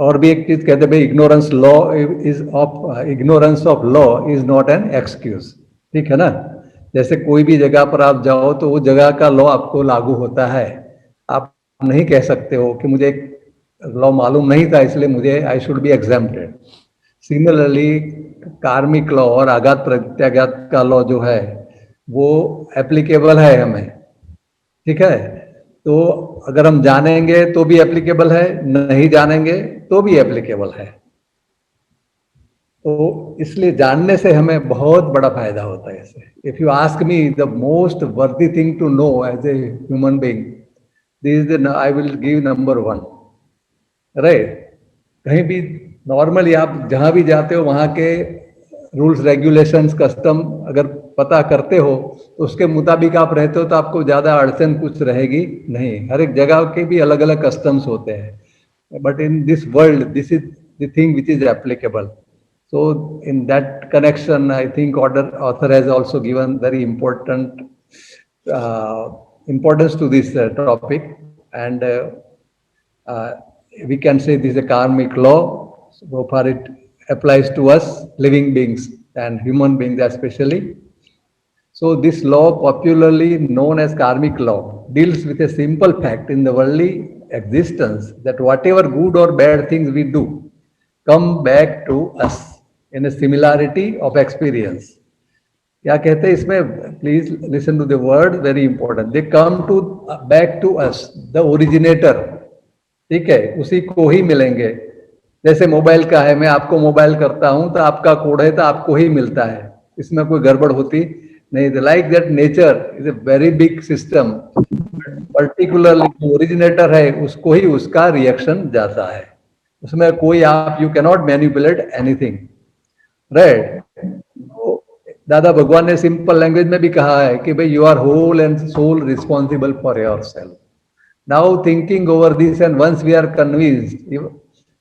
और भी एक चीज कहते हैं भाई, ignorance of law is not an excuse. ठीक है ना। जैसे कोई भी जगह पर आप जाओ तो वो जगह का लॉ आपको लागू होता है। आप नहीं कह सकते हो कि मुझे लॉ मालूम नहीं था इसलिए मुझे I should be exempted. Similarly karmic law और आघात प्रत्याघात का लॉ जो है वो एप्लीकेबल है हमें। ठीक है। तो अगर हम जानेंगे तो भी एप्लीकेबल है, नहीं जानेंगे तो भी एप्लीकेबल है। तो इसलिए जानने से हमें बहुत बड़ा फायदा होता है। इससे if you ask me the most worthy thing to know as a human being, this is I will give number one. Right. कहीं भी नॉर्मली आप जहां भी जाते हो वहां के रूल्स रेगुलेशंस कस्टम अगर पता करते हो तो उसके मुताबिक आप रहते हो तो आपको ज्यादा अड़चन कुछ रहेगी नहीं। हर एक जगह के भी अलग अलग कस्टम्स होते हैं, but in this world this is the thing which is applicable. So in that connection, I think author has also given very important importance to this topic, and uh, we can say this is a karmic law. So far, it applies to us living beings and human beings especially. So this law, popularly known as karmic law, deals with a simple fact in the worldly existence that whatever good or bad things we do come back to us in a similarity of experience. क्या कहते हैं इसमें, please listen to the word, very important. They come to back to us, the originator. ठीक है, उसी को ही मिलेंगे। जैसे मोबाइल का है, मैं आपको मोबाइल करता हूं तो आपका कोड है तो आपको ही मिलता है, इसमें कोई गड़बड़ होती नहीं। Like that nature is a very big system, particularly जो ओरिजिनेटर है उसको ही उसका रिएक्शन जाता है। उसमें कोई आप you cannot manipulate anything. Right. दादा भगवान ने सिंपल लैंग्वेज में भी कहा है कि भाई you are whole and sole responsible for yourself. Now thinking over this and once we are convinced,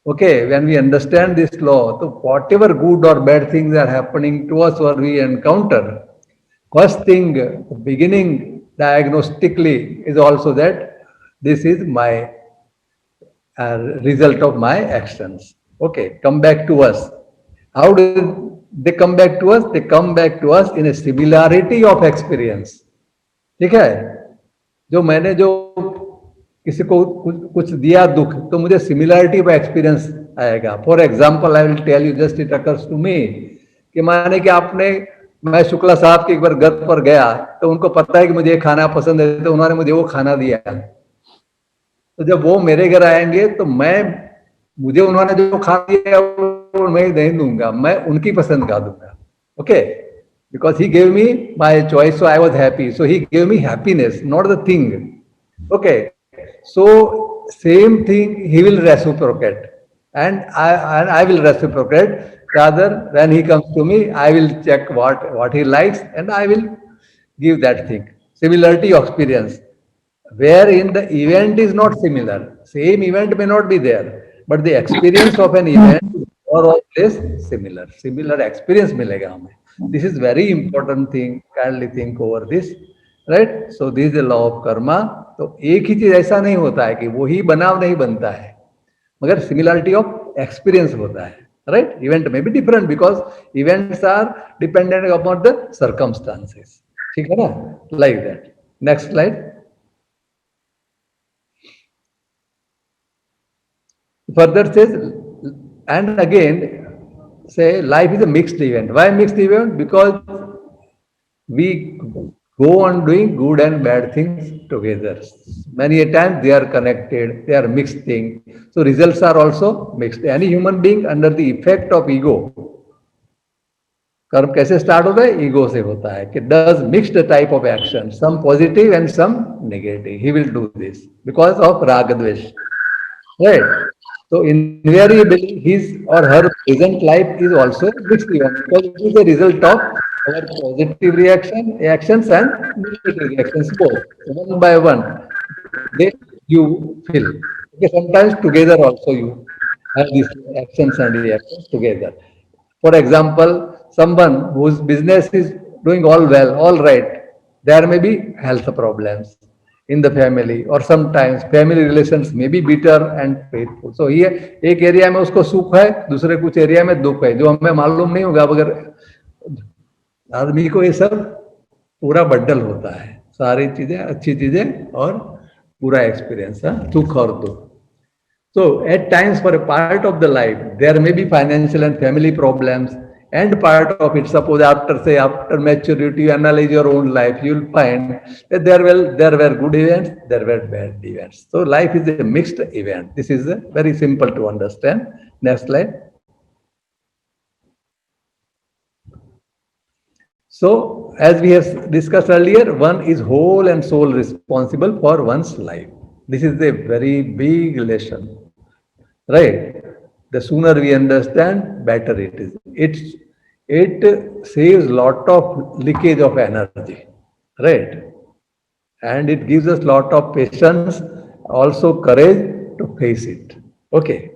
okay, when we understand this law, so whatever good or bad things are happening to us or we encounter, first thing, beginning diagnostically is also that this is my result of my actions. Okay, come back to us. How do they come back to us? They come back to us in a similarity of experience. ठीक है। जो मैंने जो किसी को कुछ दिया दुख, तो मुझे सिमिलरिटी ऑफ एक्सपीरियंस आएगा। For example I will tell you, just it occurs to me, कि माने कि आपने, मैं शुक्ला साहब के एक बार घर पर गया तो उनको पता है कि मुझे खाना पसंद है, तो उन्होंने मुझे वो खाना दिया। तो जब वो मेरे घर आएंगे तो मुझे उन्होंने जो खाना दिया वो मैं नहीं दूंगा, मैं उनकी पसंद का दूंगा। Okay, because he gave me my choice, so I was happy, so he gave me happiness, not the thing. Okay, so same thing he will reciprocate, and I will reciprocate. Rather, when he comes to me, I will check what he likes and I will give that thing. Similarity of experience, wherein the event is not similar, same event may not be there, but the experience of an event or always similar experience मिलेगा हमें। This is very important thing, kindly think over this. Right. So this the law of Karma. तो एक ही चीज ऐसा नहीं होता है कि वो ही बनाव नहीं बनता है, मगर सिमिलरिटी ऑफ एक्सपीरियंस होता है। राइट। इवेंट में भी different, because events are dependent upon the circumstances. ठीक है ना, like that. Next slide. Further says, and again say life is a mixed event. Why mixed event? Because we go on doing good and bad things together. Many a times they are connected, they are mixed things. So results are also mixed. Any human being under the effect of ego, कर्म कैसे start होता है? Ego से होता है कि does mixed type of action, some positive and some negative. He will do this because of राग द्वेष। Right. So invariably his or her present life is also mixed event, because it is a result of our positive actions and negative reactions both. So one by one, you feel. Okay, sometimes together also you have these actions and reactions together. For example, someone whose business is doing all well, all right, there may be health problems. in the family, or sometimes family relations may be bitter and painful. So ये एक area में उसको सुख है, दूसरे कुछ area में दुख है, जो हमें मालूम नहीं होगा अगर आदमी को ये सब पूरा बंडल होता है, सारी चीजें, अच्छी चीजें और पूरा एक्सपीरियंस, सुख और दुख. So at times for a part of the life, there may be financial and family problems, and part of it, suppose after maturity, you analyze your own life, you'll find that there were good events, there were bad events. So life is a mixed event. This is very simple to understand. Next slide. So as we have discussed earlier, one is whole and sole responsible for one's life. This is a very big lesson, right? The sooner we understand, better it is. It saves lot of leakage of energy, right? And it gives us lot of patience, also courage to face it. Okay.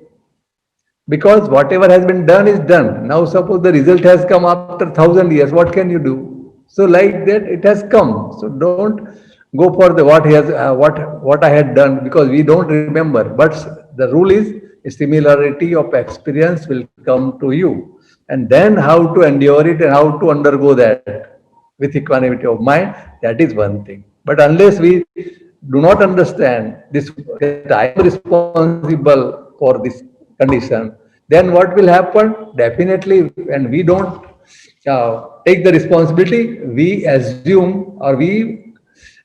Because whatever has been done is done. Now suppose the result has come after 1,000 years, what can you do? So like that, it has come. So don't go for the what I had done, because we don't remember. But the rule is a similarity of experience will come to you, and then how to endure it and how to undergo that with equanimity of mind, that is one thing. But unless we do not understand this, that I am responsible for this condition, then what will happen? Definitely, when we don't take the responsibility, we assume, or we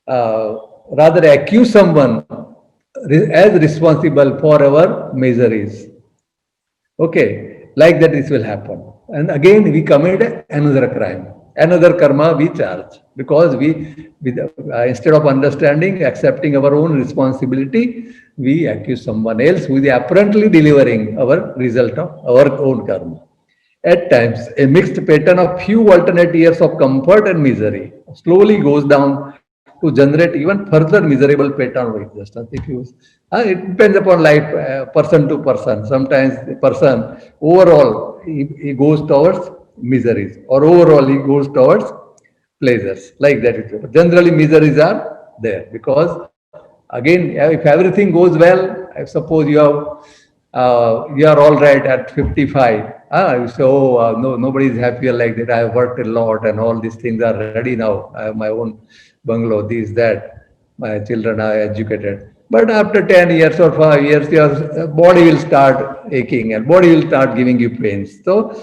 rather accuse someone as responsible for our miseries. Okay, like that this will happen. And again, we commit another crime, another karma we charge, because we instead of understanding, accepting our own responsibility, we accuse someone else who is apparently delivering our result of our own karma. At times, a mixed pattern of few alternate years of comfort and misery slowly goes down to generate even further miserable pattern of existence. If you, it depends upon life, person to person. Sometimes the person overall he goes towards miseries, or overall he goes towards pleasures. Like that. But generally, miseries are there because, again, if everything goes well, I suppose you are all right at 55. You say, oh, no, nobody is happier like that. I have worked a lot and all these things are ready now. I have my own bungalow, this, that. My children are educated. But after 10 years or 5 years, your body will start aching and body will start giving you pains. So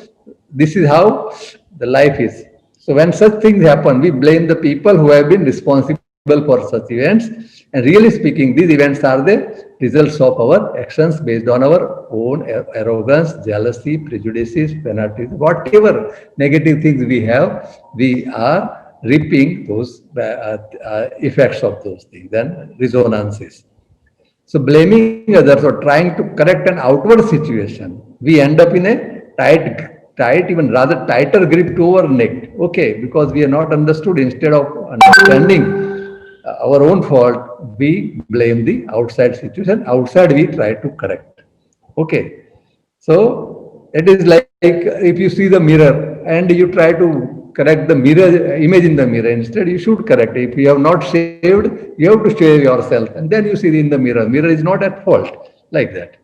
this is how the life is. So when such things happen, we blame the people who have been responsible for such events. And really speaking, these events are the results of our actions based on our own arrogance, jealousy, prejudices, penalties, whatever negative things we have, we are reaping those effects of those things and resonances. So blaming others or trying to correct an outward situation, we end up in a tight, even rather tighter grip to our neck. Okay, because we are not understood. Instead of understanding our own fault, we blame the outside situation. Outside, we try to correct. Okay, so it is like if you see the mirror and you try to correct the mirror image in the mirror. Instead, you should correct it. If you have not shaved, you have to shave yourself, and then you see in the mirror. Mirror is not at fault, like that.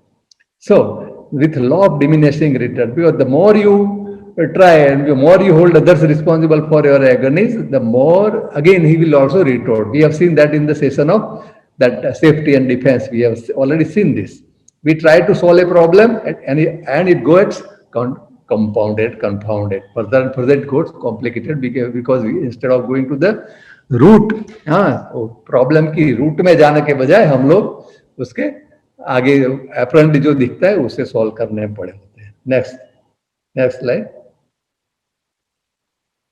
So, with law of diminishing return, because the more you try and the more you hold others responsible for your agonies, the more again he will also retort. We have seen that in the session of that safety and defense. We have already seen this. We try to solve a problem and it goes compounded. Further and further it goes complicated because we, instead of going to the root, problem की root में जाने के बजाय हम लोग उसके आगे apparently जो दिखता है उसे सॉल्व करने पड़े होते हैं. Next slide.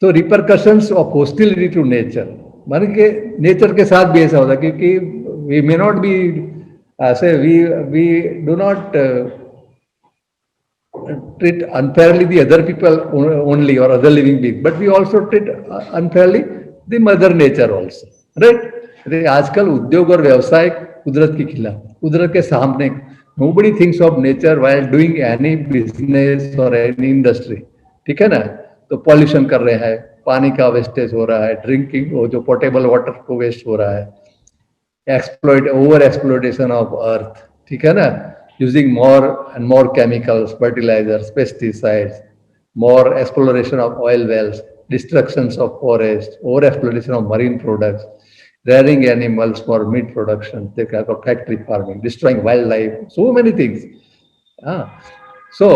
तो repercussions of hostility to nature, मान के नेचर के साथ भी ऐसा होता है क्योंकि वी मे नॉट बी ऐसे we do not treat unfairly the other people only or other living beings, but we also treat unfairly the mother nature also, right? आजकल उद्योग और व्यवसाय कुदरत के खिलाफ, कुदरत के सामने, nobody thinks of nature while doing any business or any industry, ठीक है ना? तो पॉल्यूशन कर रहे हैं, पानी का वेस्टेज हो रहा है, ड्रिंकिंग वो जो पोर्टेबल वाटर को वेस्ट हो रहा है, ओवर एक्सप्लोइटेशन ऑफ अर्थ, ठीक है ना, using more and more chemicals, fertilisers, pesticides, more exploration of oil wells, destructions of forest, over exploration of marine products, rearing animals for meat production, they have factory farming, destroying wildlife, so many things. Ah. So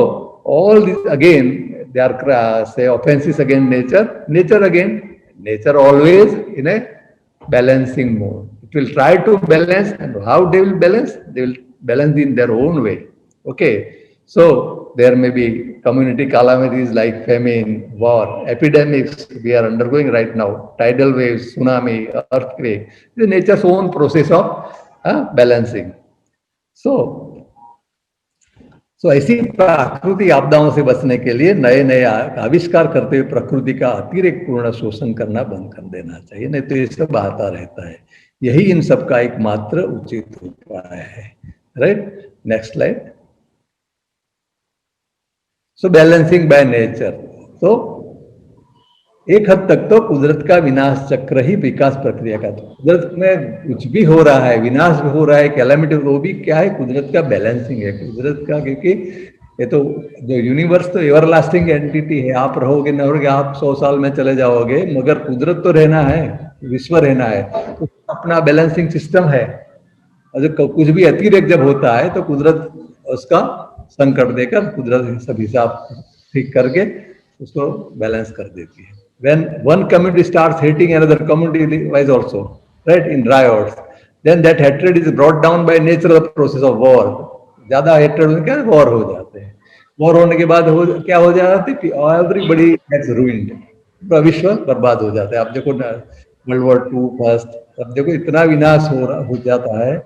all these again, they are say offenses against nature. Nature again, nature always in a balancing mode. It will try to balance, and how they will balance? They will balance in their own way. Okay. So there may be community calamities like famine, war, epidemics we are undergoing right now, tidal waves, tsunami, earthquake. This is nature's own process of balancing. So ऐसी प्राकृतिक आपदाओं से बचने के लिए नए नए आविष्कार करते हुए प्रकृति का अतिरेक पूर्ण शोषण करना बंद कर देना चाहिए, नहीं तो ये सब आता रहता है। यही इन सब का एकमात्र उचित उपाय है। Right, next slide. So balancing by nature, तो एक हद तक तो कुदरत का विनाश चक्र ही विकास प्रक्रिया का, तो कुदरत में कुछ भी हो रहा है, विनाश भी हो रहा है, कैलामिटी, वो भी क्या है? कुदरत का बैलेंसिंग है, कुदरत का, क्योंकि ये तो जो यूनिवर्स तो एवरलास्टिंग एंटिटी है, आप रहोगे न रहोगे, आप 100 साल में चले जाओगे, मगर कुदरत तो रहना है, विश्व रहना है, तो अपना बैलेंसिंग सिस्टम है। और कुछ भी अतिरेक जब होता है तो कुदरत उसका संकट देकर कुदरत सब हिसाब ठीक करके उसको बैलेंस कर देती है। When one community starts hating another community wise also, right, in riots, then that hatred is brought down by nature of the process of war. ज्यादा hatred होने के वॉर हो जाते हैं, वॉर होने के बाद क्या हो जाता है? एवरीबडी गेट्स रूइंड, पूरा विश्व बर्बाद हो जाता है। आप देखो वर्ल्ड वॉर 2 फर्स्ट, अब देखो इतना विनाश हो जाता है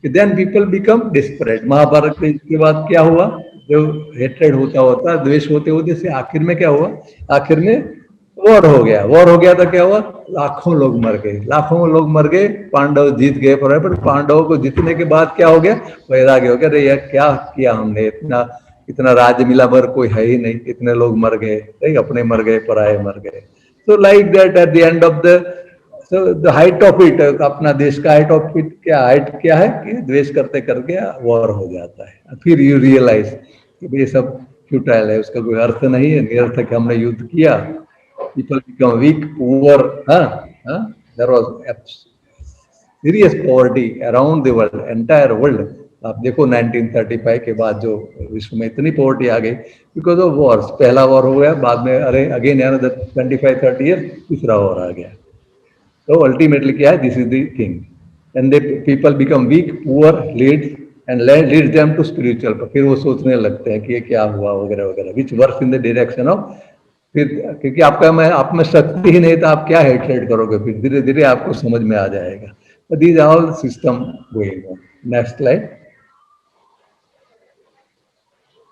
कि then people become desperate. Mahabharata के बाद क्या हुआ? जो हेट्रेड होता द्वेष होते होते से आखिर में क्या हुआ? आखिर में वॉर हो गया। वॉर हो गया तो क्या हुआ? लाखों लोग मर गए, लाखों लोग मर गए, पांडव जीत गए। पर पांडवों को जीतने के बाद क्या हो गया? वैराग्य हो गया, अरे यार क्या किया हमने, इतना राज्य मिला पर कोई है ही नहीं, इतने लोग मर गए, अपने मर गए, पराये मर गए। तो like that at the end of the height of it, अपना देश का हाइट ऑफ इट हाइट क्या है कि द्वेष करते करके वॉर हो जाता है। फिर यू रियलाइज कि ये सब फ्यूटाइल है, उसका कोई अर्थ नहीं है, निरर्थक हमने युद्ध किया। People become weak, poor. There was serious poverty around the world, entire world. आप देखो 1935 के बाद जो विश्व में इतनी पॉवर्टी आ गई बिकॉज ऑफ वॉर्स। पहला वॉर हो गया, बाद में अरे अगेन 25-30 ईयर दूसरा वॉर आ गया। तो अल्टीमेटली क्या है? This is the thing, and they people become weak, poor, leads them to spiritual. फिर वो सोचने लगते हैं कि ये क्या हुआ वगैरह वगैरह, which works in the direction of, फिर क्योंकि आप में शक्ति ही नहीं तो आप क्या हेट्रेड करोगे? फिर धीरे धीरे आपको समझ में आ जाएगा। These are all system going on. Next slide.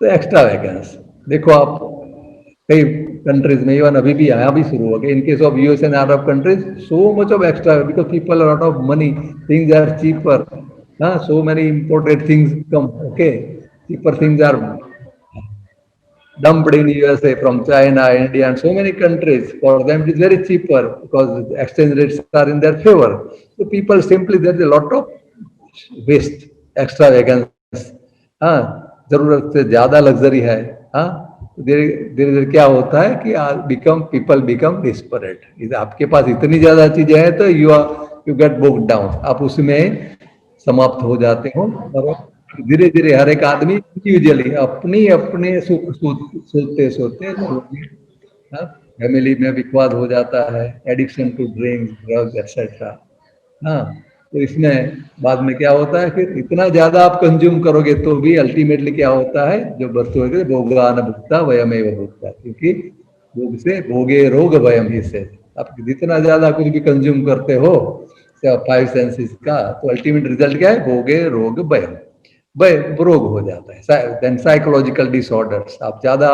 तो एक्स्ट्रा वैकेंस देखो, आप कई कंट्रीज में, इवन अभी भी यहाँ भी शुरू हो गए, in case of US and Arab countries, so much of extra because people are out of money, things are cheaper, so many imported things come, okay, cheaper things are dumped in USA from China, India, and so many countries. For them it is very cheaper because exchange rates are in their favor. So people simply, there is a lot of waste, extravagance, जरूरत से ज्यादा luxury है। धीरे धीरे क्या होता है कि पीपल बिकम डिस्परेट। आपके पास इतनी ज्यादा चीजें हैं तो यू गेट बुक्ड डाउन, आप उसमें समाप्त हो जाते हो। और धीरे धीरे हर एक आदमी इंडिविजुअली अपने सोते सोते फैमिली में विवाद हो जाता है, addiction to drink, drugs etcetera. तो इसमें बाद में क्या होता है, फिर इतना ज्यादा आप कंज्यूम करोगे तो भी अल्टीमेटली क्या होता है, जो बरतोगे भोगा न भुगता वयमेव भुगता, क्योंकि भोग से भोगे रोग वयम ही से। आप जितना ज्यादा कुछ भी कंज्यूम करते हो 5 सेंसेस का, तो अल्टीमेट रिजल्ट क्या है? भोगे रोग वयम, रोग हो जाता है। देन साइकोलॉजिकल डिसऑर्डर्स, आप ज्यादा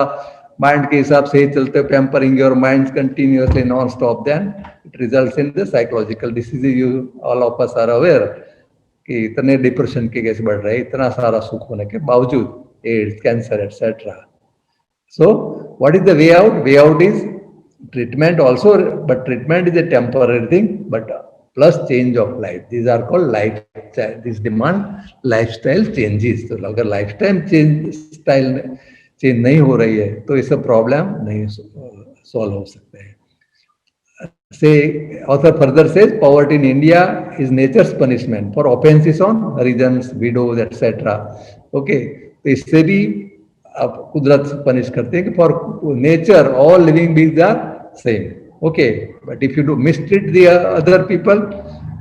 माइंड के हिसाब से ही चलते हो, pampering your mind continuously non stop, then it results in the psychological disease. You all of us are aware कि इतने डिप्रेशन के केस बढ़ रहे हैं, इतना सारा सुख होने के बावजूद, AIDS, cancer etcetera. So what is the way out? Way out is treatment also, but treatment is a temporary thing, but plus change of life. These are called lifestyle. These demand lifestyle changes. तो अगर lifestyle change नहीं हो रही है तो ये सब problem नहीं सॉल्व हो सकते हैं. Say, author further says, poverty in India is nature's punishment for offenses on harijan, widows, etc. Okay, तो इससे भी आप कुदरत पनिश करते हैं कि for nature all living beings are same. Okay, but if you do mistreat the other people,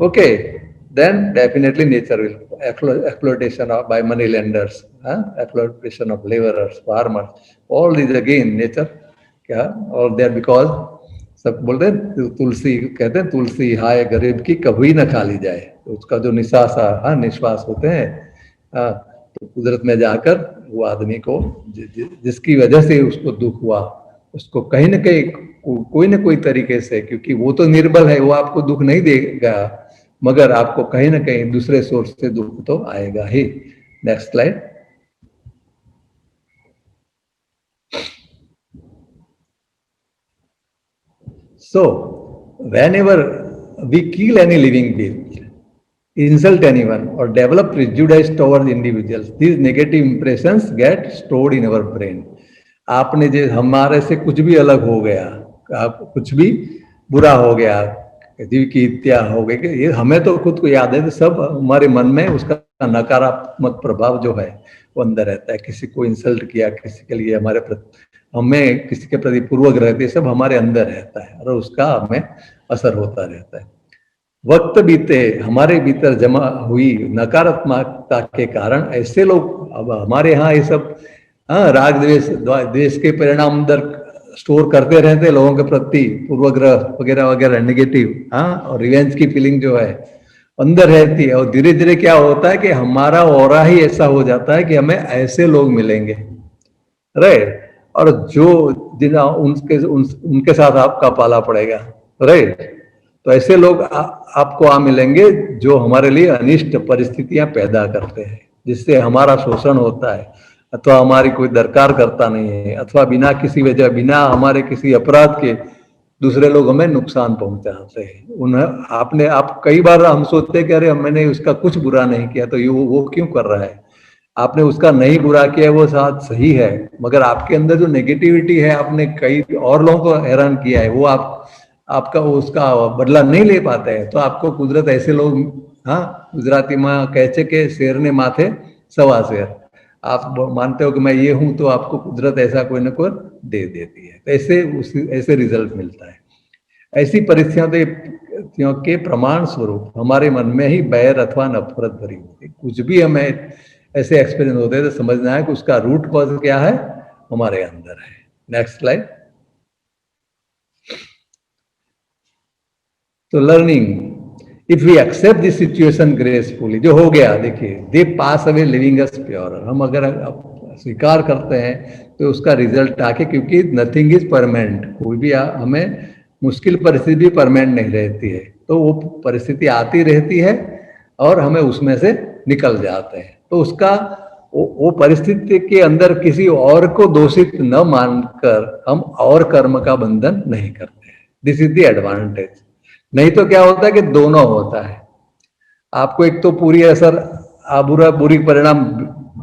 okay, then definitely nature will exploitation of by money lenders, exploitation of laborers, farmers, all these again nature क्या और there because सब बोलते हैं तुलसी कहते हैं तुलसी हाय गरीब की कभी ना खा ली जाए. तो उसका जो निश्वास निश्वास होते हैं तो कुदरत में जाकर वो आदमी को जिसकी वजह से उसको दुख हुआ उसको कहीं ना कहीं कोई ना कोई तरीके से, क्योंकि वो तो निर्बल है, वो आपको दुख नहीं देगा मगर आपको कहीं ना कहीं दूसरे सोर्स से दुख तो आएगा ही. Next slide. So, whenever we kill any living being, insult anyone, or develop prejudice towards individuals, these negative impressions get stored in our brain. आपने जो हमारे से कुछ भी अलग हो गया, आप कुछ भी बुरा हो गया, जीव की हत्या हो गई, ये हमें तो खुद को याद है, तो सब हमारे मन में उसका नकारात्मक प्रभाव जो है वो अंदर रहता है. किसी को इंसल्ट किया, किसी के लिए हमें किसी के प्रति पूर्वग्रह थे, सब हमारे अंदर रहता है और उसका हमें असर होता रहता है. वक्त बीते हमारे भीतर जमा हुई नकारात्मकता के कारण ऐसे लोग, अब हमारे यहाँ ये सब राग द्वेष के परिणाम अंदर स्टोर करते रहते हैं लोगों के प्रति, पूर्वग्रह वगैरह वगैरह नेगेटिव, और रिवेंज की फीलिंग जो है अंदर रहती है. और धीरे धीरे क्या होता है कि हमारा ऑरा ही ऐसा हो जाता है कि हमें ऐसे लोग मिलेंगे, राइट, और जो उनके साथ आपका पाला पड़ेगा, राइट. तो ऐसे लोग आपको मिलेंगे जो हमारे लिए अनिष्ट परिस्थितियां पैदा करते हैं, जिससे हमारा शोषण होता है अथवा हमारी कोई दरकार करता नहीं है, अथवा बिना किसी वजह, बिना हमारे किसी अपराध के दूसरे लोग हमें नुकसान पहुंचाते हैं. आप कई बार हम सोचते हैं कि अरे मैंने उसका कुछ बुरा नहीं किया तो वो क्यों कर रहा है. आपने उसका नहीं बुरा किया, वो साथ सही है, मगर आपके अंदर जो नेगेटिविटी है, आपने कई और लोगों को हैरान किया है, वो आपका उसका बदला नहीं ले पाते हैं. तो आपको कुदरत ऐसे लोग, गुजराती में कहते के शेर ने माथे सवा शेर, आप मानते हो कि मैं ये हूं तो आपको कुदरत ऐसा कोई ना कोई दे देती है. तो ऐसे रिजल्ट मिलता है. ऐसी परिस्थितियों के प्रमाण स्वरूप हमारे मन में ही बैर अथवा नफरत भरी होती. कुछ भी हमें ऐसे एक्सपीरियंस होते हैं तो समझना है कि उसका रूट कॉज क्या है, हमारे अंदर है. Next slide. तो learning, if we accept this situation gracefully, जो हो गया देखिए, they pass away living us pure, हम अगर स्वीकार करते हैं तो उसका रिजल्ट आके, क्योंकि नथिंग इज परमानेंट, कोई भी हमें मुश्किल परिस्थिति भी परमानेंट नहीं रहती है, तो वो परिस्थिति आती रहती है और हमें उसमें से निकल जाते हैं. तो उसका वो परिस्थिति के अंदर किसी और को दोषित न मानकर हम और कर्म का बंधन नहीं करते. This is the advantage. नहीं तो क्या होता है कि दोनों होता है, आपको एक तो पूरी असर बुरी परिणाम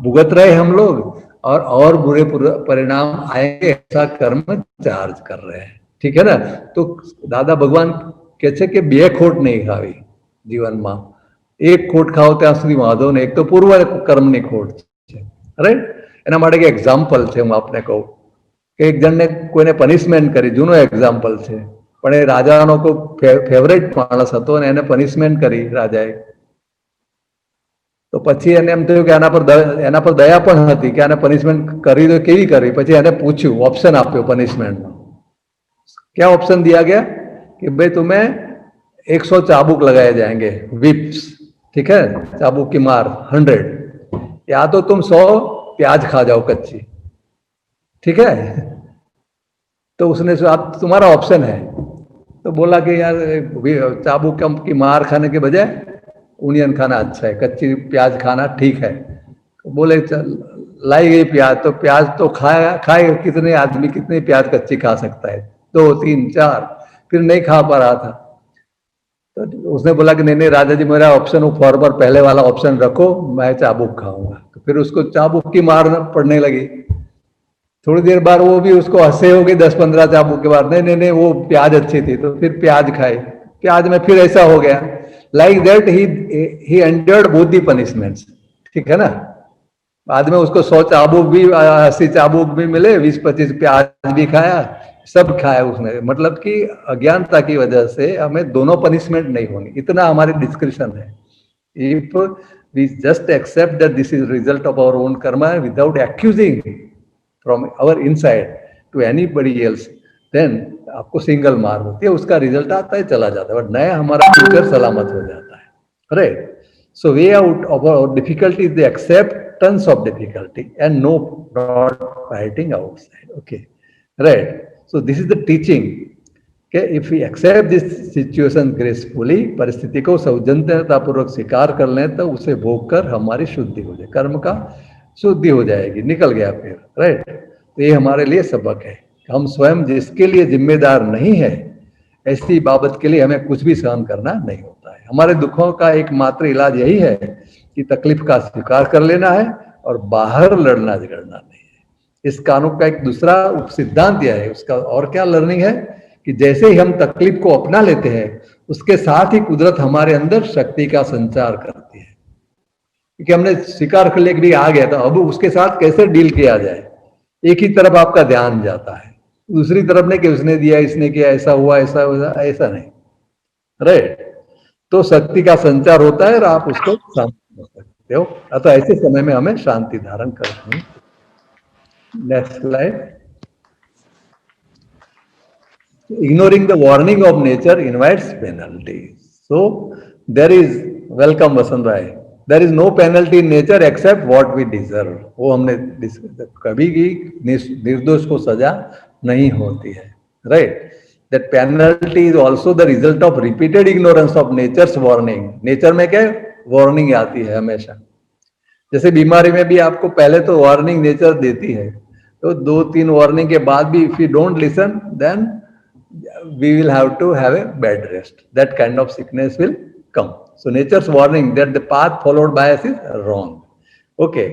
भुगत रहे हम लोग, और बुरे परिणाम आएंगे ऐसा कर्म चार्ज कर रहे हैं. ठीक है ना. तो दादा भगवान कहते कि बे खोट नहीं खावी जीवन में, एक खोट खाओ ત્યાં સુધી વાંધો નહીં, એક તો પૂર્વ કર્મની ખોટ છે, રાઈટ. એના માટે એક એક્ઝામ્પલ છે, હું આપને કહું કે એક જણને કોઈને પનિશમેન્ટ કરી, જૂનો એક્ઝામ્પલ છે, પણ એ રાજાનો કોઈ ફેવરેટ માણસ હતો અને એને પનિશમેન્ટ કરી રાજાએ. તો પછી એને એમ થયું કે એના પર દયા પણ હતી કે આને પનિશમેન્ટ કરી તો કેવી કરી. પછી એને પૂછ્યું, ઓપ્શન આપ્યો પનિશમેન્ટનો. क्या ऑप्शन दिया गया कि भाई तुम्हें 100 चाबुक लगाए जाएंगे, विप्स, ठीक है, चाबुक की मार 100, या तो तुम 100 प्याज खा जाओ कच्ची. ठीक है. तो उसने तुम्हारा ऑप्शन है. तो बोला कि यार चाबुक की मार खाने के बजाय ओनियन खाना अच्छा है, कच्ची प्याज खाना ठीक है. तो बोले चल लाई गई प्याज, तो प्याज तो खाए कितने आदमी, कितने प्याज कच्ची खा सकता है, 2 3 4, फिर नहीं खा पा रहा था. तो उसने बोला कि नहीं नहीं राजा जी, मेरा ऑप्शन वो फॉरवर्ड पहले वाला ऑप्शन रखो, मैं चाबुक खाऊंगा। तो फिर उसको चाबुक की मार पड़ने लगी। थोड़ी देर बाद वो भी उसको हंसे हो गई, 10-15 चाबुक के बाद, नहीं नहीं नहीं वो प्याज अच्छी थी, तो फिर प्याज खाई। प्याज में फिर ऐसा हो गया। Like that he endured both the punishments. ठीक है ना। बाद में उसको 100 चाबुक भी, 80 चाबुक भी मिले, 20-25 प्याज भी खाया, सब खाया उसने। मतलब कि अज्ञानता की वजह से हमें दोनों पनिशमेंट नहीं होनी, इतना हमारी डिस्क्रिप्शन है। If we just accept that this is result of our own karma without accusing from our inside to anybody else, then आपको सिंगल मार होती है, उसका रिजल्ट आता है, चला जाता है, बट नया हमारा फ्यूचर सलामत हो जाता है। Right. So way out of our difficulty is the acceptance of difficulty and not fighting outside. Okay, right. So this is the teaching. Okay, if we accept this situation gracefully, परिस्थिति को सौजन्यता पूर्वक स्वीकार कर लें, तो उसे भोग कर हमारी शुद्धि हो जाए, कर्म का शुद्धि हो जाएगी, निकल गया फिर। राइट। तो ये हमारे लिए सबक है। हम स्वयं जिसके लिए जिम्मेदार नहीं है, ऐसी बाबत के लिए हमें कुछ भी सहन करना नहीं होता है। हमारे दुखों का एकमात्र इलाज यही है कि तकलीफ का स्वीकार कर लेना है और बाहर लड़ना झगड़ना नहीं है। इस कानून का एक दूसरा उप सिद्धांत यह है, उसका और क्या लर्निंग है कि जैसे ही हम तकलीफ को अपना लेते हैं, उसके साथ ही कुदरत हमारे अंदर शक्ति का संचार करती है। क्योंकि हमने स्वीकार कर लिया कि आ गया, तो अब उसके साथ कैसे डील किया जाए। एक ही तरफ आपका ध्यान जाता है, दूसरी तरफ नहीं कि उसने दिया, इसने किया, ऐसा हुआ, ऐसा हुआ, ऐसा नहीं। राइट। तो शक्ति का संचार होता है और आप उसको शांत कर सकते हो। अतः ऐसे समय में हमें शांति धारण करनी। Next slide. Ignoring the warning of nature invites penalty. So there is, welcome Vasant Rai, there is no penalty in nature except what we deserve. वो हमने कभी भी निर्दोष को सजा नहीं होती है। Right. That penalty is also the result of repeated ignorance of nature's warning. Nature में क्या वार्निंग आती है हमेशा। जैसे बीमारी में भी आपको पहले तो वार्निंग नेचर देती है, तो 2-3 वार्निंग के बाद भी if you don't listen, then we will have to have a bad rest. That kind of sickness will come. So nature's warning that the path followed by us is wrong. Okay.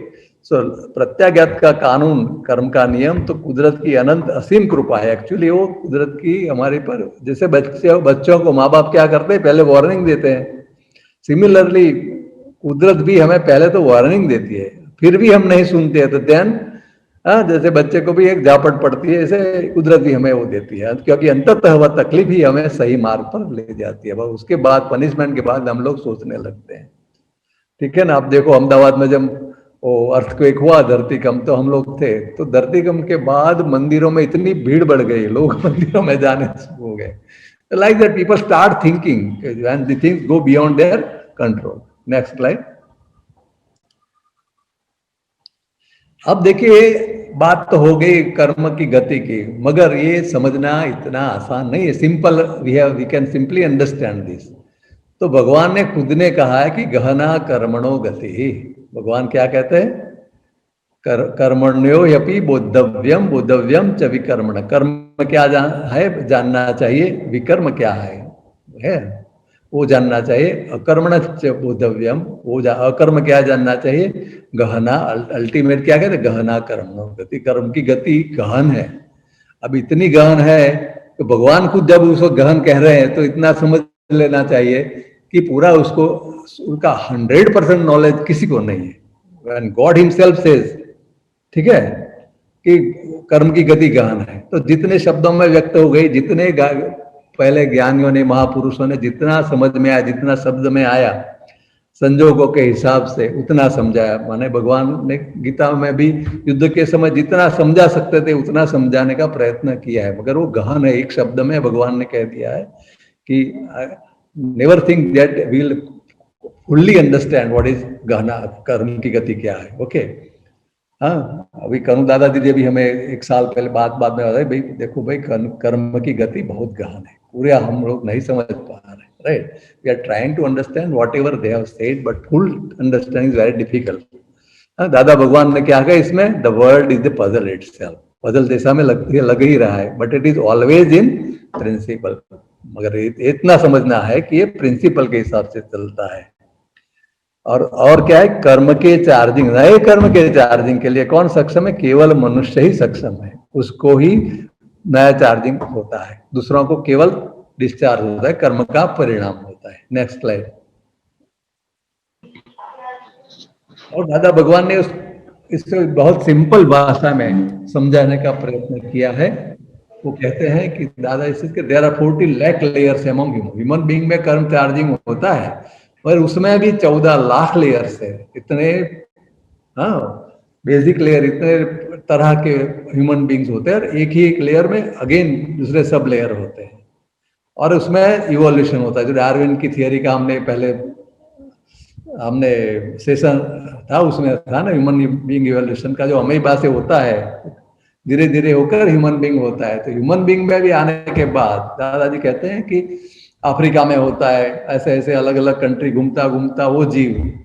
सो प्रत्याघात का कानून, कर्म का नियम, तो कुदरत की अनंत असीम कृपा है। एक्चुअली वो कुदरत की हमारे पर, जैसे बच्चों को माँ बाप क्या करते हैं, पहले वार्निंग देते हैं। सिमिलरली कुदरत भी हमें पहले तो वार्निंग देती है, फिर भी हम नहीं सुनते हैं, तो देन जैसे बच्चे को भी एक झापट पड़ती है, ऐसे कुदरत भी हमें वो देती है, क्योंकि अंततः वह तकलीफ ही हमें सही मार्ग पर ले जाती है। उसके बाद पनिशमेंट के बाद हम लोग सोचने लगते हैं। ठीक है ना। आप देखो अहमदाबाद में जब वो अर्थक्वेक हुआ, धरती कंप, तो हम लोग थे, तो धरती कंप के बाद मंदिरों में इतनी भीड़ बढ़ गई, लोग मंदिरों में जाने शुरू हो गए। Like that people start thinking and the things go beyond their control. Next slide. अब देखिए, बात तो हो गई कर्म की गति की, मगर ये समझना इतना आसान नहीं है। Simple we can simply understand this. तो भगवान ने खुद ने कहा है कि गहना कर्मणो गति। भगवान क्या कहते हैं, कर्मण्यो यपि बोद्धव्यम, बोद्धव्यम च विकर्मण। कर्म क्या है जानना चाहिए, विकर्म क्या है वो जानना चाहिए। अकर्मण च बोद्धव्यम, वो अकर्म क्या जानना चाहिए। गहना, अल्टीमेट क्या कहते हैं, गहना कर्मणो गति। कर्म की गति गहन है। अब इतनी गहन है तो भगवान खुद जब उसको गहन कह रहे हैं, तो इतना समझ लेना चाहिए कि पूरा उसको, उनका 100% नॉलेज किसी को नहीं है। When God himself says, ठीक है, कि कर्म की गति गहन है, तो जितने शब्दों में व्यक्त हो गई, जितने पहले ज्ञानियों ने, महापुरुषों ने जितना समझ में आया, जितना शब्द में आया, संजोगों के हिसाब से उतना समझाया। माने भगवान ने गीता में भी युद्ध के समय जितना समझा सकते थे उतना समझाने का प्रयत्न किया है, मगर वो गहन है। एक शब्द में भगवान ने कह दिया है कि never think that will fully understand what is गहना, कर्म की गति क्या है। ओके। हाँ, अभी करुण दादा दीदी भी हमें एक साल पहले बाद में बताया, भाई देखो भाई, कर्म की गति बहुत गहन है, पूरे हम लोग नहीं समझ पा रहे। Right. We are trying to understand whatever they have said, but full understanding is very difficult. Dada Bhagwan ने क्या कहा इसमें, the world is the puzzle itself. Puzzle जैसा में लग ही रहा है, but it is always in principle. मगर इतना समझना है कि ये प्रिंसिपल के हिसाब से चलता है। और क्या है, कर्म के चार्जिंग, नए कर्म के चार्जिंग के लिए कौन सक्षम है? केवल मनुष्य ही सक्षम है, उसको ही नया चार्जिंग होता है, दूसरों को केवल डिस्चार्ज होता है, कर्म का परिणाम होता है। Next slide. और दादा भगवान ने इसको बहुत सिंपल भाषा में समझाने का प्रयत्न किया है। वो कहते हैं कि दादा इसके there are 40 lakh layers among human being में कर्म चार्जिंग होता है, और उसमें भी 14 लाख लेयर्स है। इतने बेसिक लेयर, इतने तरह के ह्यूमन बींग्स होते हैं, और एक ही एक लेयर में अगेन दूसरे सब लेयर होते हैं, और उसमें इवोल्यूशन होता है। जो डार्विन की थियरी का हमने सेशन था, उसमें था ना ह्यूमन बींग इवोल्यूशन का, जो अमीबा से होता है धीरे धीरे होकर ह्यूमन बींग होता है। तो ह्यूमन बींग में भी आने के बाद दादाजी कहते हैं कि अफ्रीका में होता है, ऐसे ऐसे अलग अलग कंट्री घूमता घूमता वो जीव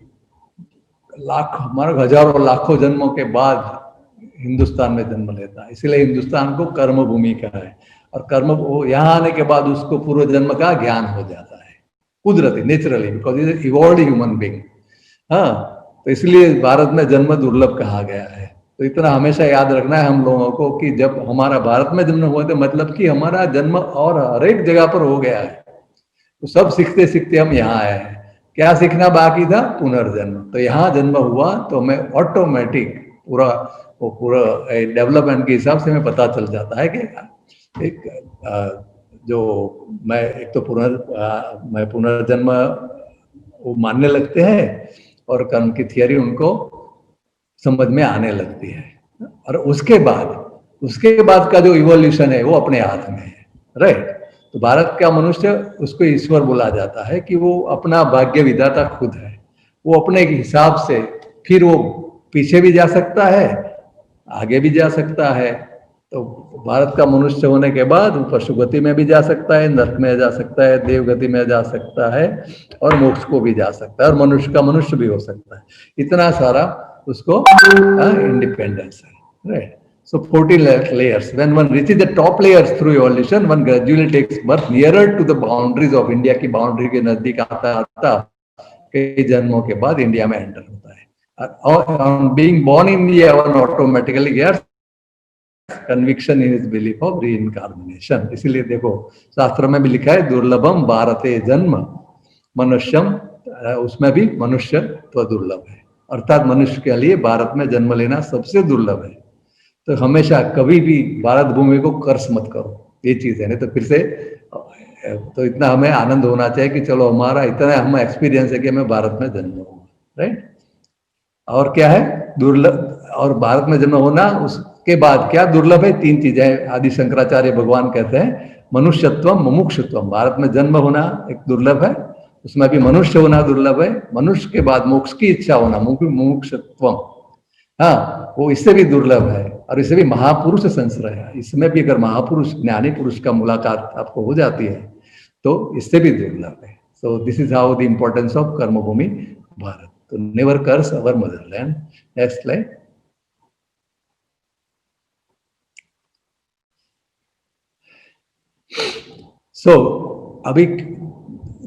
हमारे हजारों लाखों जन्मों के बाद हिंदुस्तान में जन्म लेता है। इसलिए हिंदुस्तान को कर्म भूमि कहा है, और कर्म यहाँ आने के बाद उसको पूर्व जन्म का ज्ञान हो जाता है, कुदरती, naturally, because is evolved human being. हाँ, तो इसलिए भारत में जन्म दुर्लभ कहा गया है। तो इतना हमेशा याद रखना है हम लोगों को कि जब हमारा भारत में जन्म हुआ, तो मतलब कि हमारा जन्म और हर एक जगह पर हो गया है। तो सब सीखते सीखते हम यहाँ आए हैं। क्या सीखना बाकी था? पुनर्जन्म। तो यहाँ जन्म हुआ तो हमें ऑटोमेटिक पूरा डेवलपमेंट के हिसाब से हमें पता चल जाता है कि एक जो मैं एक तो पुनर्जन्म वो मानने लगते हैं, और कर्म की थियरी उनको समझ में आने लगती है। और उसके बाद का जो इवोल्यूशन है वो अपने हाथ में है, राइट। तो भारत का मनुष्य, उसको ईश्वर बोला जाता है कि वो अपना भाग्य विधाता खुद है। वो अपने हिसाब से फिर वो पीछे भी जा सकता है, आगे भी जा सकता है। तो भारत का मनुष्य होने के बाद वो पशुगति में भी जा सकता है, नरक में जा सकता है, देवगति में जा सकता है, और मोक्ष को भी जा सकता है, और मनुष्य का मनुष्य भी हो सकता है। इतना सारा उसको इंडिपेंडेंस है, right. So 40 layers. When one reaches the top layers through evolution, one gradually takes birth nearer to the boundaries of India की बाउंड्री के नजदीक आता आता कई जन्मों के बाद इंडिया में एंटर होता है। और being born in India, one automatically gets conviction in his belief of reincarnation. इसीलिए देखो शास्त्र में भी लिखा है दुर्लभम भारते जन्म मनुष्यम, उसमें भी मनुष्य तो दुर्लभ है, अर्थात मनुष्य के लिए भारत में जन्म लेना सबसे दुर्लभ है। तो हमेशा कभी भी भारत भूमि को कर्स मत करो, ये चीज है। नहीं तो फिर से तो इतना हमें आनंद होना चाहिए कि चलो हमारा इतना हम एक्सपीरियंस है कि हमें भारत में जन्म हुआ, राइट। और क्या है दुर्लभ, और भारत में जन्म होना, उसके बाद क्या दुर्लभ है? 3 चीजें आदि शंकराचार्य भगवान कहते हैं, मनुष्यत्वम मुमुक्षुत्वम। भारत में जन्म होना एक दुर्लभ है, उसमें भी मनुष्य होना दुर्लभ है। मनुष्य के बाद मोक्ष की इच्छा होना मुमुक्षुत्वम, हाँ, वो इससे भी दुर्लभ है, और इससे भी महापुरुष संश्रय है। इसमें भी अगर महापुरुष ज्ञानी पुरुष का मुलाकात आपको हो जाती है तो इससे भी दुर्लभ है। So this is how the importance of कर्मभूमि भारत। तो never curse our motherland. Next slide. So अभी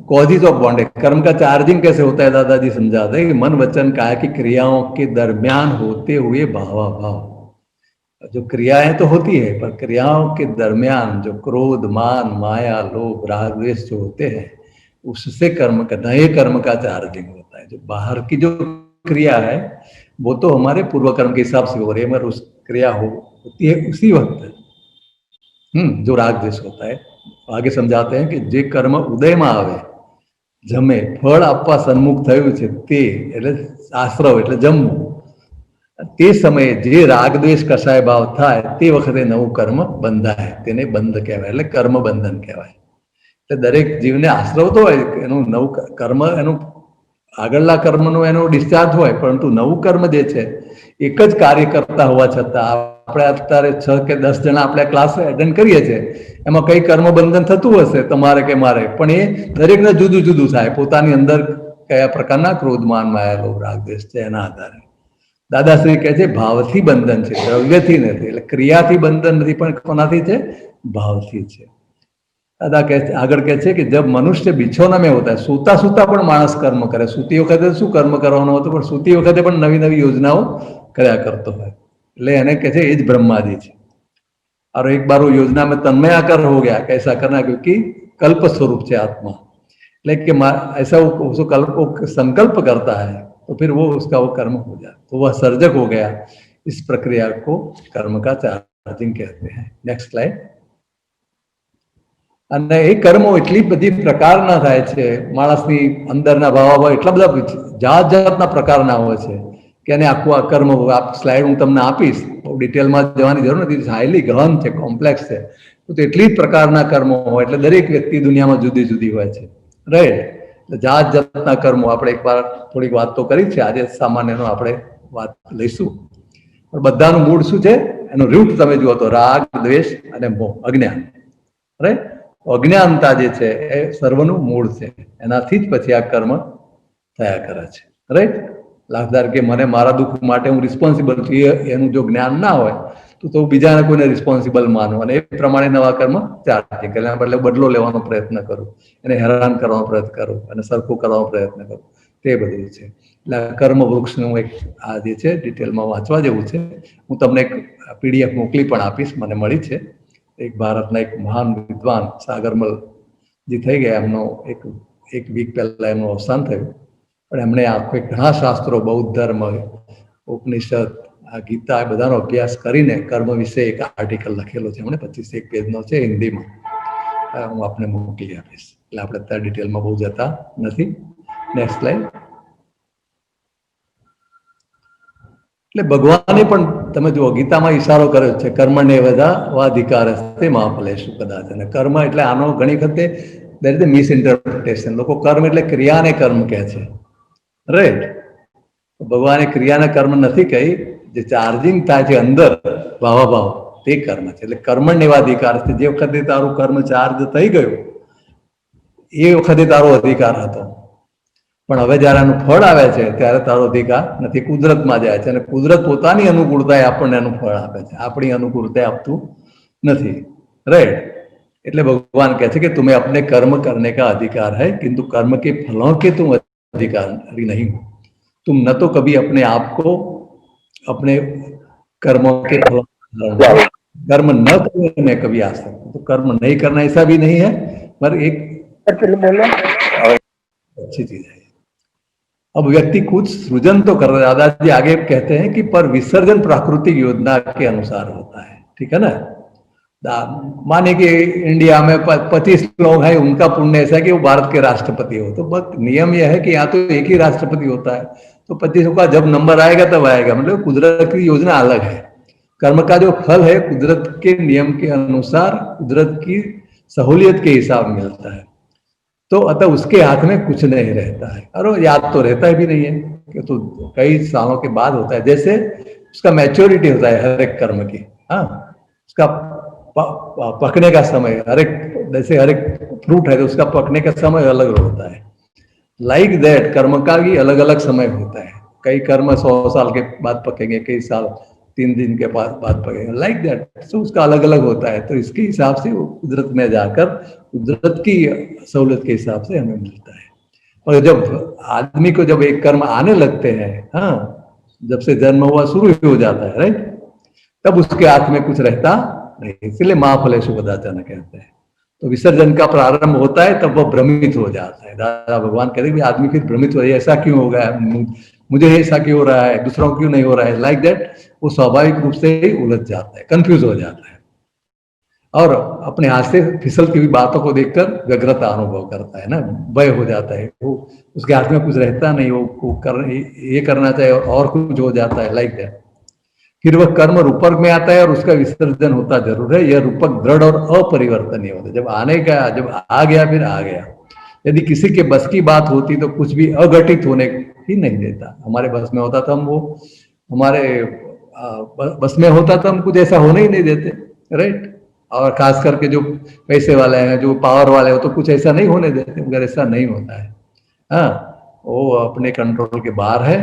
कॉजेज ऑफ बॉन्डेज, कर्म का चार्जिंग कैसे होता है दादाजी समझाते हैं कि मन वचन काया की क्रियाओं के दरमियान होते हुए भावाभाव। जो क्रियाएं तो होती है, पर क्रियाओं के दरमियान जो क्रोध, मान, माया, लोभ, राग, द्वेष जो होते हैं, उससे कर्म का, नए कर्म का चार्जिंग होता है। जो बाहर की जो क्रिया है वो तो हमारे पूर्व कर्म के हिसाब से हो रही है, मगर उस क्रिया होती है उसी वक्त जो राग द्वेष होता है। आगे समझाते हैं कि जे कर्म उदय में आवे जमे फल आपवा सन्मुख थयुं छे ते એટલે આશ્રવ એટલે જમવું, તે સમયે જે રાગ દ્વેષ કસાય ભાવ થાય તે વખતે નવું કર્મ બંધાય, તેને બંધ કહેવાય, એટલે કર્મ બંધન કહેવાય। એટલે દરેક જીવને આશ્રવ તો હોય, એનું નવું કર્મ, એનું આગળના કર્મનું એનું ડિસ્ચાર્જ હોય, પરંતુ નવું કર્મ જે છે એક જ કાર્ય કરતા હોવા છતાં આપણે અત્યારે 6 કે 10 જણા આપણે ક્લાસ એટેન્ડ કરીએ છીએ, એમાં કઈ કર્મ બંધન થતું હશે તમારે કે મારે, પણ એ દરેકને જુદું જુદું થાય, પોતાની અંદર કયા પ્રકારના ક્રોધ, માન, માયા, લોભ, રાગ, દ્વેષ છે એના આધારે। દાદાશ્રી કહે છે ભાવથી બંધન છે, દ્રવ્યથી નથી, એટલે ક્રિયાથી બંધન નથી, પણ કોનાથી છે? ભાવથી છે। દાદા કહે છે, આગળ કહે છે કે જબ મનુષ્ય બિછોનામાં હોતા है, સૂતા સૂતા પણ માણસ કર્મ કરે. સૂતી વખતે શું કર્મ કરવાનો હતો, પણ સૂતી વખતે પણ નવી નવી યોજનાઓ કર્યા કરતો હોય. એટલે એને કહે છે એ જ બ્રહ્માજી છે. और एक बार वो योजना में तन्मय आकर हो गया, कैसा करना, क्योंकि कल्प स्वरूप से आत्मा, लेकिन ऐसा वो उसको कल्प संकल्प करता है तो फिर वो उसका वो कर्म हो जाता, तो वह सर्जक हो गया. इस प्रक्रिया को कर्म का चार्जिंग कहते हैं. Next slide. અને એ કર્મો એટલી બધી પ્રકારના થાય છે, માણસની અંદરના ભાવાભાવ એટલા બધા જાત જાતના પ્રકારના હોય છે કે એને આખું આ કર્મ, આ સ્લાઇડ હું તમને આપીશ, બહુ ડિટેલમાં જવાની જરૂર નથી, હાઈલી ગહન છે, કોમ્પ્લેક્સ છે. તો એટલી પ્રકારના કર્મો હોય એટલે દરેક વ્યક્તિ દુનિયામાં જુદી જુદી હોય છે, રાઈટ. જાત જાતના કર્મો આપણે એકવાર થોડીક વાત તો કરી છે, આજે સામાન્યનો આપણે વાત લઈશું. પણ બધાનું મૂળ શું છે, એનું રૂટ તમે જુઓ તો રાગ, દ્વેષ અને મોહ, અજ્ઞાન, રાઈટ. અજ્ઞાનતા જે છે એ સર્વનું મૂળ છે, એનાથી જ પછી આ કર્મ થયા કરે છે, રાઈટ. લાખદાર કે મને મારા દુઃખ માટે હું રિસ્પોન્સિબલ છું, એનું જો જ્ઞાન ના હોય તો બીજાને કોઈને રિસ્પોન્સિબલ માનું અને એ પ્રમાણે નવા કર્મ ચાર્જિંગ કરે. એટલે બદલો લેવાનો પ્રયત્ન કરું, એને હેરાન કરવાનો પ્રયત્ન કરું અને સરખું કરવાનો પ્રયત્ન કરું, તે બધું છે. એટલે કર્મ વૃક્ષનું એક આ જે છે ડિટેલમાં વાંચવા જેવું છે. હું તમને એક PDF મોકલી પણ આપીશ, મને મળી છે. એક ભારતના એક મહાન વિદ્વાન સાગરમલજી થઈ ગયા, એમનો એક વીક પહેલા એમનું અવસાન થયું. પણ એમણે આખો ઘણા શાસ્ત્રો, બૌદ્ધ ધર્મ, ઉપનિષદ, આ ગીતા, એ બધાનો અભ્યાસ કરીને કર્મ વિશે એક આર્ટિકલ લખેલો છે. એમણે 25 પેજનો છે હિન્દીમાં, હું આપને મોકલી આપીશ. એટલે આપણે ત્યાં ડિટેલમાં બહુ જતા નથી. Next slide. એટલે ભગવાને પણ તમે જુઓ ગીતામાં ઈશારો કર્યો છે, કર્મને વધાધિકાર તે મહાફલેષુ કદાચ. અને કર્મ એટલે આનો ઘણી વખતે દેર ઇઝ મિસ ઇન્ટરપ્રિટેશન. લોકો કર્મ એટલે ક્રિયાને કર્મ કહે છે, રાઈટ. ભગવાને ક્રિયાને કર્મ નથી કહી, જે ચાર્જિંગ થાય છે અંદર ભાવાભાવ, તે કર્મ છે. એટલે કર્મને એવાધિકાર છે. જે વખતે તારું કર્મ ચાર્જ થઈ ગયું એ વખતે તારો અધિકાર હતો, પણ હવે જયારે આનું ફળ આવે છે ત્યારે તારો અધિકાર નથી, કુદરતમાં જાય છે. અને કુદરત પોતાની અનુકૂળતાએ આપણને એનું ફળ આપે છે, આપણી અનુકૂળતાએ આપતું નથી, રાइट. એટલે ભગવાન કહે છે કે तुम्हें अपने कर्म करने का अधिकार है, किंतु कर्म के फलों के तुम अधिकारी नहीं हो. तुम न तो कभी अपने आप को अपने कर्मों के फलों, कर्म न करने में कभी आ सकते, तो कर्म नहीं करना ऐसा भी नहीं है, पर एक अच्छी चीज है. अब व्यक्ति कुछ सृजन तो कर रहा है. दादाजी आगे कहते हैं कि पर विसर्जन प्राकृतिक योजना के अनुसार होता है, ठीक है ना. माने कि इंडिया में 25 लोग हैं, उनका पुण्य ऐसा है कि वो भारत के राष्ट्रपति हो, तो बस नियम यह है कि यहाँ तो एक ही राष्ट्रपति होता है, तो 25 का जब नंबर आएगा तब आएगा. मतलब कुदरत की योजना अलग है. कर्म का जो फल है कुदरत के नियम के अनुसार, कुदरत की सहूलियत के हिसाब मिलता है. तो अतः उसके हाथ में कुछ नहीं रहता है, और याद तो रहता ही भी नहीं है कि तो कई सालों के बाद होता है. जैसे उसका मैच्योरिटी होता है हर एक कर्म की, हाँ, उसका पकने का समय, हर एक जैसे हर एक फ्रूट है तो उसका पकने का समय अलग होता है. लाइक दैट कर्म का भी अलग अलग समय होता है. कई कर्म 100 साल के बाद पकेंगे, कई साल 3 दिन के बाद पकेंगे, लाइक दैट. तो उसका अलग अलग होता है. तो इसके हिसाब से वो कुदरत में जाकर कुदरत की सहूलियत के हिसाब से हमें मिलता है. और जब आदमी को जब एक कर्म आने लगते हैं, हाँ, जब से जन्म हुआ शुरू हो जाता है, राइट, तब उसके हाथ में कुछ रहता नहीं. इसलिए महाफलेषु कदाचन कहते हैं. तो विसर्जन का प्रारंभ होता है तब वह भ्रमित हो जाता है. दादा भगवान कहते हैं आदमी फिर भ्रमित हो जाए, ऐसा क्यों हो गया, मुझे ऐसा क्यों हो रहा है, दूसरों क्यों नहीं हो रहा है, लाइक दैट. वो स्वाभाविक रूप से ही उलझ जाता है, कंफ्यूज हो जाता है, और अपने हाथ से फिसलती हुई बातों को देखकर व्यग्रता अनुभव करता है ना, भय हो जाता है. वो उसके हाथ में कुछ रहता नहीं, वो ये करना चाहिए और कुछ हो जाता है, लाइक दैट. फिर वह कर्म रूपक में आता है और उसका विसर्जन होता जरूर है. यह रूपक दृढ़ और अपरिवर्तनीय होता है. जब आने का, जब आ गया फिर आ गया. यदि किसी के बस की बात होती तो कुछ भी अघटित होने ही नहीं देता. हमारे बस में होता तो हम वो, हमारे बस में होता तो हम कुछ ऐसा होने ही नहीं देते, राइट. और खास करके जो पैसे वाले हैं, जो पावर वाले हो, तो कुछ ऐसा नहीं होने देते, मगर ऐसा नहीं होता है. हाँ, वो अपने कंट्रोल के बाहर है,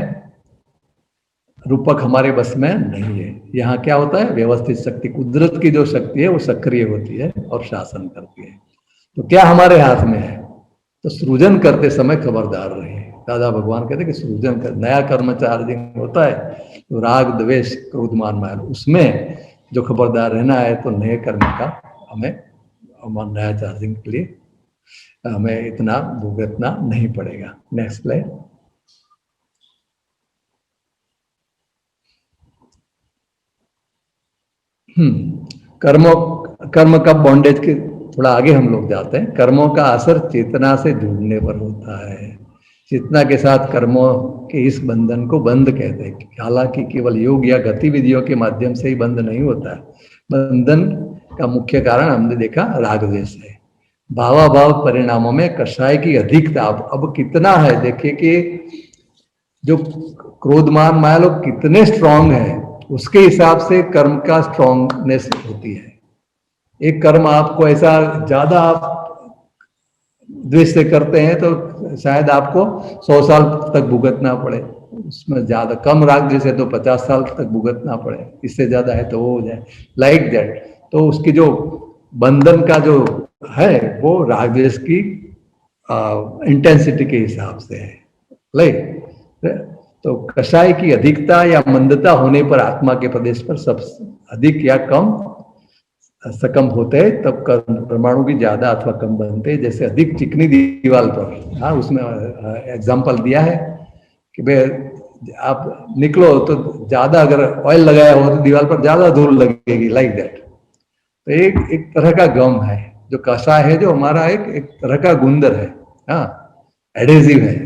रूपक हमारे बस में नहीं है. यहाँ क्या होता है, व्यवस्थित शक्ति, कुदरत की जो शक्ति है वो सक्रिय होती है और शासन करती है. तो क्या हमारे हाथ में है? तो सृजन करते समय खबरदार रहिए। दादा भगवान कहते कि सृजन कर, नया कर्म चार्जिंग होता है तो राग द्वेष क्रोध मान माया, उसमें जो खबरदार रहना है तो नए कर्म का हमें नया चार्जिंग के लिए हमें इतना भुगतना नहीं पड़ेगा। Next slide. कर्मों कर्म का बॉन्डेज के थोड़ा आगे हम लोग जाते हैं। कर्मों का असर चेतना से जुड़ने पर होता है। चेतना के साथ कर्मों के इस बंधन को बंध कहते हैं। हालांकि केवल योग या गतिविधियों के माध्यम से ही बंध नहीं होता है। बंधन का मुख्य कारण हमने देखा राग द्वेष है। भावाभाव परिणामों में कषाय की अधिकता अब कितना है देखिए कि जो क्रोधमान माया लोग कितने स्ट्रांग है उसके हिसाब से कर्म का स्ट्रांगनेस होती है। एक कर्म आपको ऐसा ज्यादा आप द्वेष से करते हैं तो शायद आपको 100 साल तक भुगतना पड़े, उसमें ज्यादा कम राग द्वेष है तो 50 साल तक भुगतना पड़े, इससे ज्यादा है तो वो हो जाए लाइक दैट। तो उसकी जो बंधन का जो है वो राग द्वेष की इंटेंसिटी के हिसाब से है। लाइक तो कषाय की अधिकता या मंदता होने पर आत्मा के प्रदेश पर सबसे अधिक या कम सकम होते हैं, तब परमाणु भी ज्यादा अथवा कम बनते हैं। जैसे अधिक चिकनी दीवार पर, हाँ उसमें एग्जाम्पल दिया है कि भाई आप निकलो तो ज्यादा अगर ऑयल लगाया हो तो दीवार पर ज्यादा धूल लगेगी, लाइक दैट। तो एक तरह का गम है जो कषाय है, जो हमारा एक तरह का गुंदर है, हाँ एडेसिव है।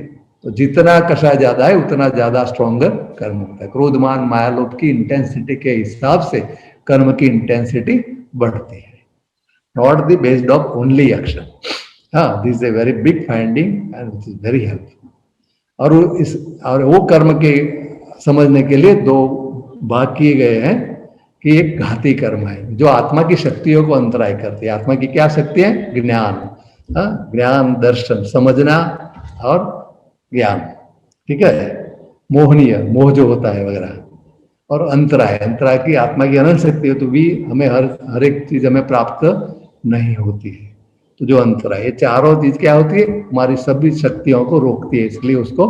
तो जितना कषाय ज्यादा है उतना ज्यादा स्ट्रॉन्गर कर्म होता है। क्रोधमान मायालोभ की इंटेंसिटी के हिसाब से कर्म की इंटेंसिटी बढ़ती है, not the based of only action. हाँ, this is a very big finding and it is very helpful. और वो कर्म के समझने के लिए दो भाग किए गए हैं कि एक घाती कर्म है जो आत्मा की शक्तियों को अंतराय करती है। आत्मा की क्या शक्ति है? ज्ञान, ज्ञान दर्शन समझना और ज्ञान, ठीक है, मोहनीय मोह जो होता है वगैरह। और अंतराय, अंतराय की आत्मा की अनंत शक्ति हो तो भी हमें हर एक चीज हमें प्राप्त नहीं होती है। तो जो अंतराय, ये चारों चीज क्या होती है? हमारी सभी शक्तियों को रोकती है, इसलिए उसको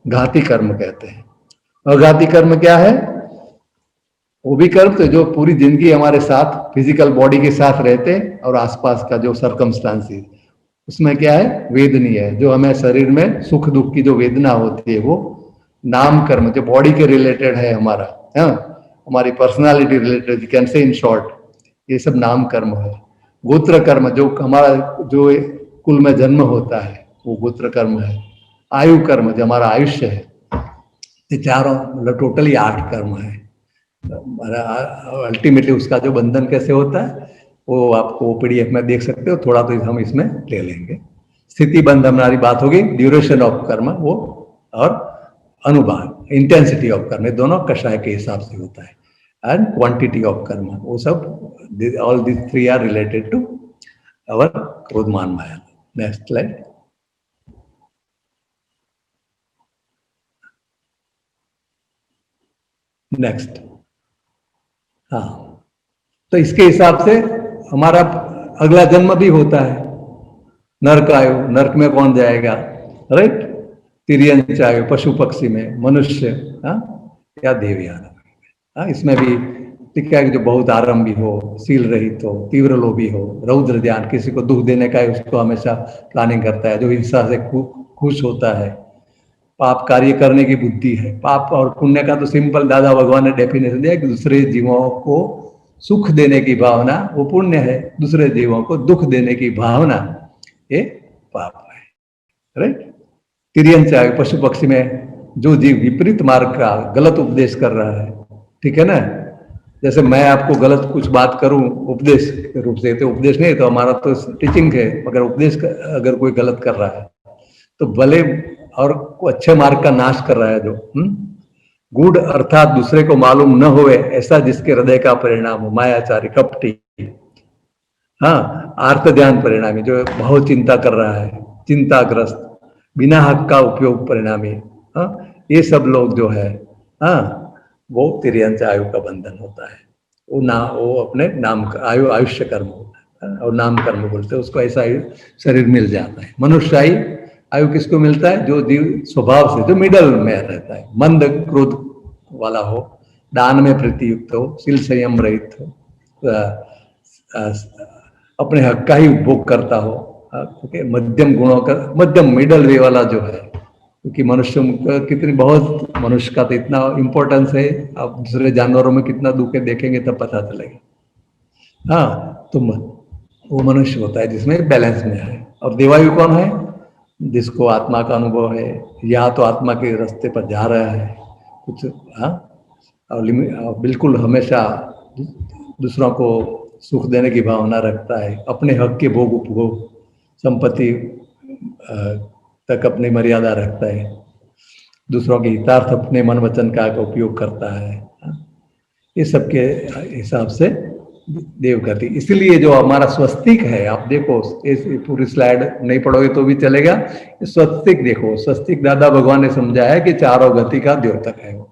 घाती कर्म कहते हैं। और घाती कर्म क्या है? वो भी कर्म तो जो पूरी जिंदगी हमारे साथ फिजिकल बॉडी के साथ रहते हैं और आसपास का जो सर्कमस्टांसेस, उसमें क्या है? वेदनीय है, जो हमें शरीर में सुख दुख की जो वेदना होती है वो नाम कर्म, जो बॉडी के रिलेटेड है हमारा, हमारी personality related, can say in short, ये सब नाम कर्म है। गोत्र कर्म जो हमारा जो कुल में जन्म होता है वो गोत्र कर्म है। आयु कर्म जो हमारा आयुष्य है। ये चारों मतलब टोटली 8 कर्म है। अल्टीमेटली उसका जो बंधन कैसे होता है वो आपको पीडीएफ में देख सकते हो, थोड़ा तो हम इसमें ले लेंगे। स्थिति बंध हमारी बात होगी, ड्यूरेशन ऑफ कर्म वो, और अनुभाग इंटेंसिटी ऑफ कर्म, दोनों कषाय के हिसाब से होता है। एंड क्वांटिटी ऑफ कर्म, वो सब all this 3 are related to our क्रोधमान माया। Next slide. नेक्स्ट, हाँ, तो इसके हिसाब से हमारा अगला जन्म भी होता है। नरक आयु, नरक में कौन जाएगा? राइट, तिर्यंच आयु पशु पक्षी में, मनुष्य, या देवयान। इसमें भी टिका है जो बहुत आरंभी हो, शील रहित हो, तीव्र लोभी हो, रौद्र ध्यान, किसी को दुख देने का उसको हमेशा प्लानिंग करता है, जो हिंसा से खुश होता है, पाप कार्य करने की बुद्धि है। पाप और पुण्य का तो सिंपल दादा भगवान ने डेफिनेशन दिया कि दूसरे जीवों को सुख देने की भावना वो पुण्य है, दूसरे जीवों को दुख देने की भावना ये पाप है। राइट, तिर्यंच आयु पशु पक्षी में जो जीव विपरीत मार्ग का गलत उपदेश कर रहा है, ठीक है ना, जैसे मैं आपको गलत कुछ बात करूं उपदेश के रूप से, तो उपदेश नहीं तो हमारा तो टीचिंग है, मगर उपदेश अगर कोई गलत कर रहा है तो भले और अच्छे मार्ग का नाश कर रहा है जो गुड़ अर्थात दूसरे को मालूम न होवे ऐसा जिसके हृदय का परिणाम हो, मायाचारी कपटी, आर्त ध्यान परिणामी, जो बहुत चिंता कर रहा है, चिंताग्रस्त, बिना हक का उपयोग परिणामी, ये सब लोग जो है वो तिर्यंच आयु का बंधन होता है। वो अपने नाम का आयुष्य कर्म होता और नाम कर्म बोलते हैं उसको, ऐसा ही शरीर मिल जाता है। मनुष्यायी आयु किसको मिलता है? जो जीव स्वभाव से जो मिडल में रहता है, मंद क्रोध वाला हो, दान में प्रीति युक्त हो, शील संयम रहित हो, अपने हक का ही उपभोग करता हो, मध्यम गुणों का, मध्यम मिडल वे वाला जो है। क्योंकि मनुष्य कितनी बहुत, मनुष्य का तो इतना इम्पोर्टेंस है, आप दूसरे जानवरों में कितना दुख देखेंगे तब पता चलेगा। हाँ, तो वो मनुष्य होता है जिसमें बैलेंस में है। और देवायु कौन है? जिसको आत्मा का अनुभव है, या तो आत्मा के रास्ते पर जा रहा है कुछ, हाँ, और बिल्कुल हमेशा दूसरों को सुख देने की भावना रखता है, अपने हक के भोग उपभोग, संपत्ति तक अपनी मर्यादा रखता है, दूसरों के हितार्थ अपने मन वचन का उपयोग करता है। ये सबके हिसाब से देवगति। इसलिए जो हमारा स्वस्तिक है, आप देखो, इस पूरी स्लाइड नहीं पढ़ोगे तो भी चलेगा, स्वस्तिक देखो, स्वस्तिक दादा भगवान ने समझाया है कि चारों गति का द्योतक है वो।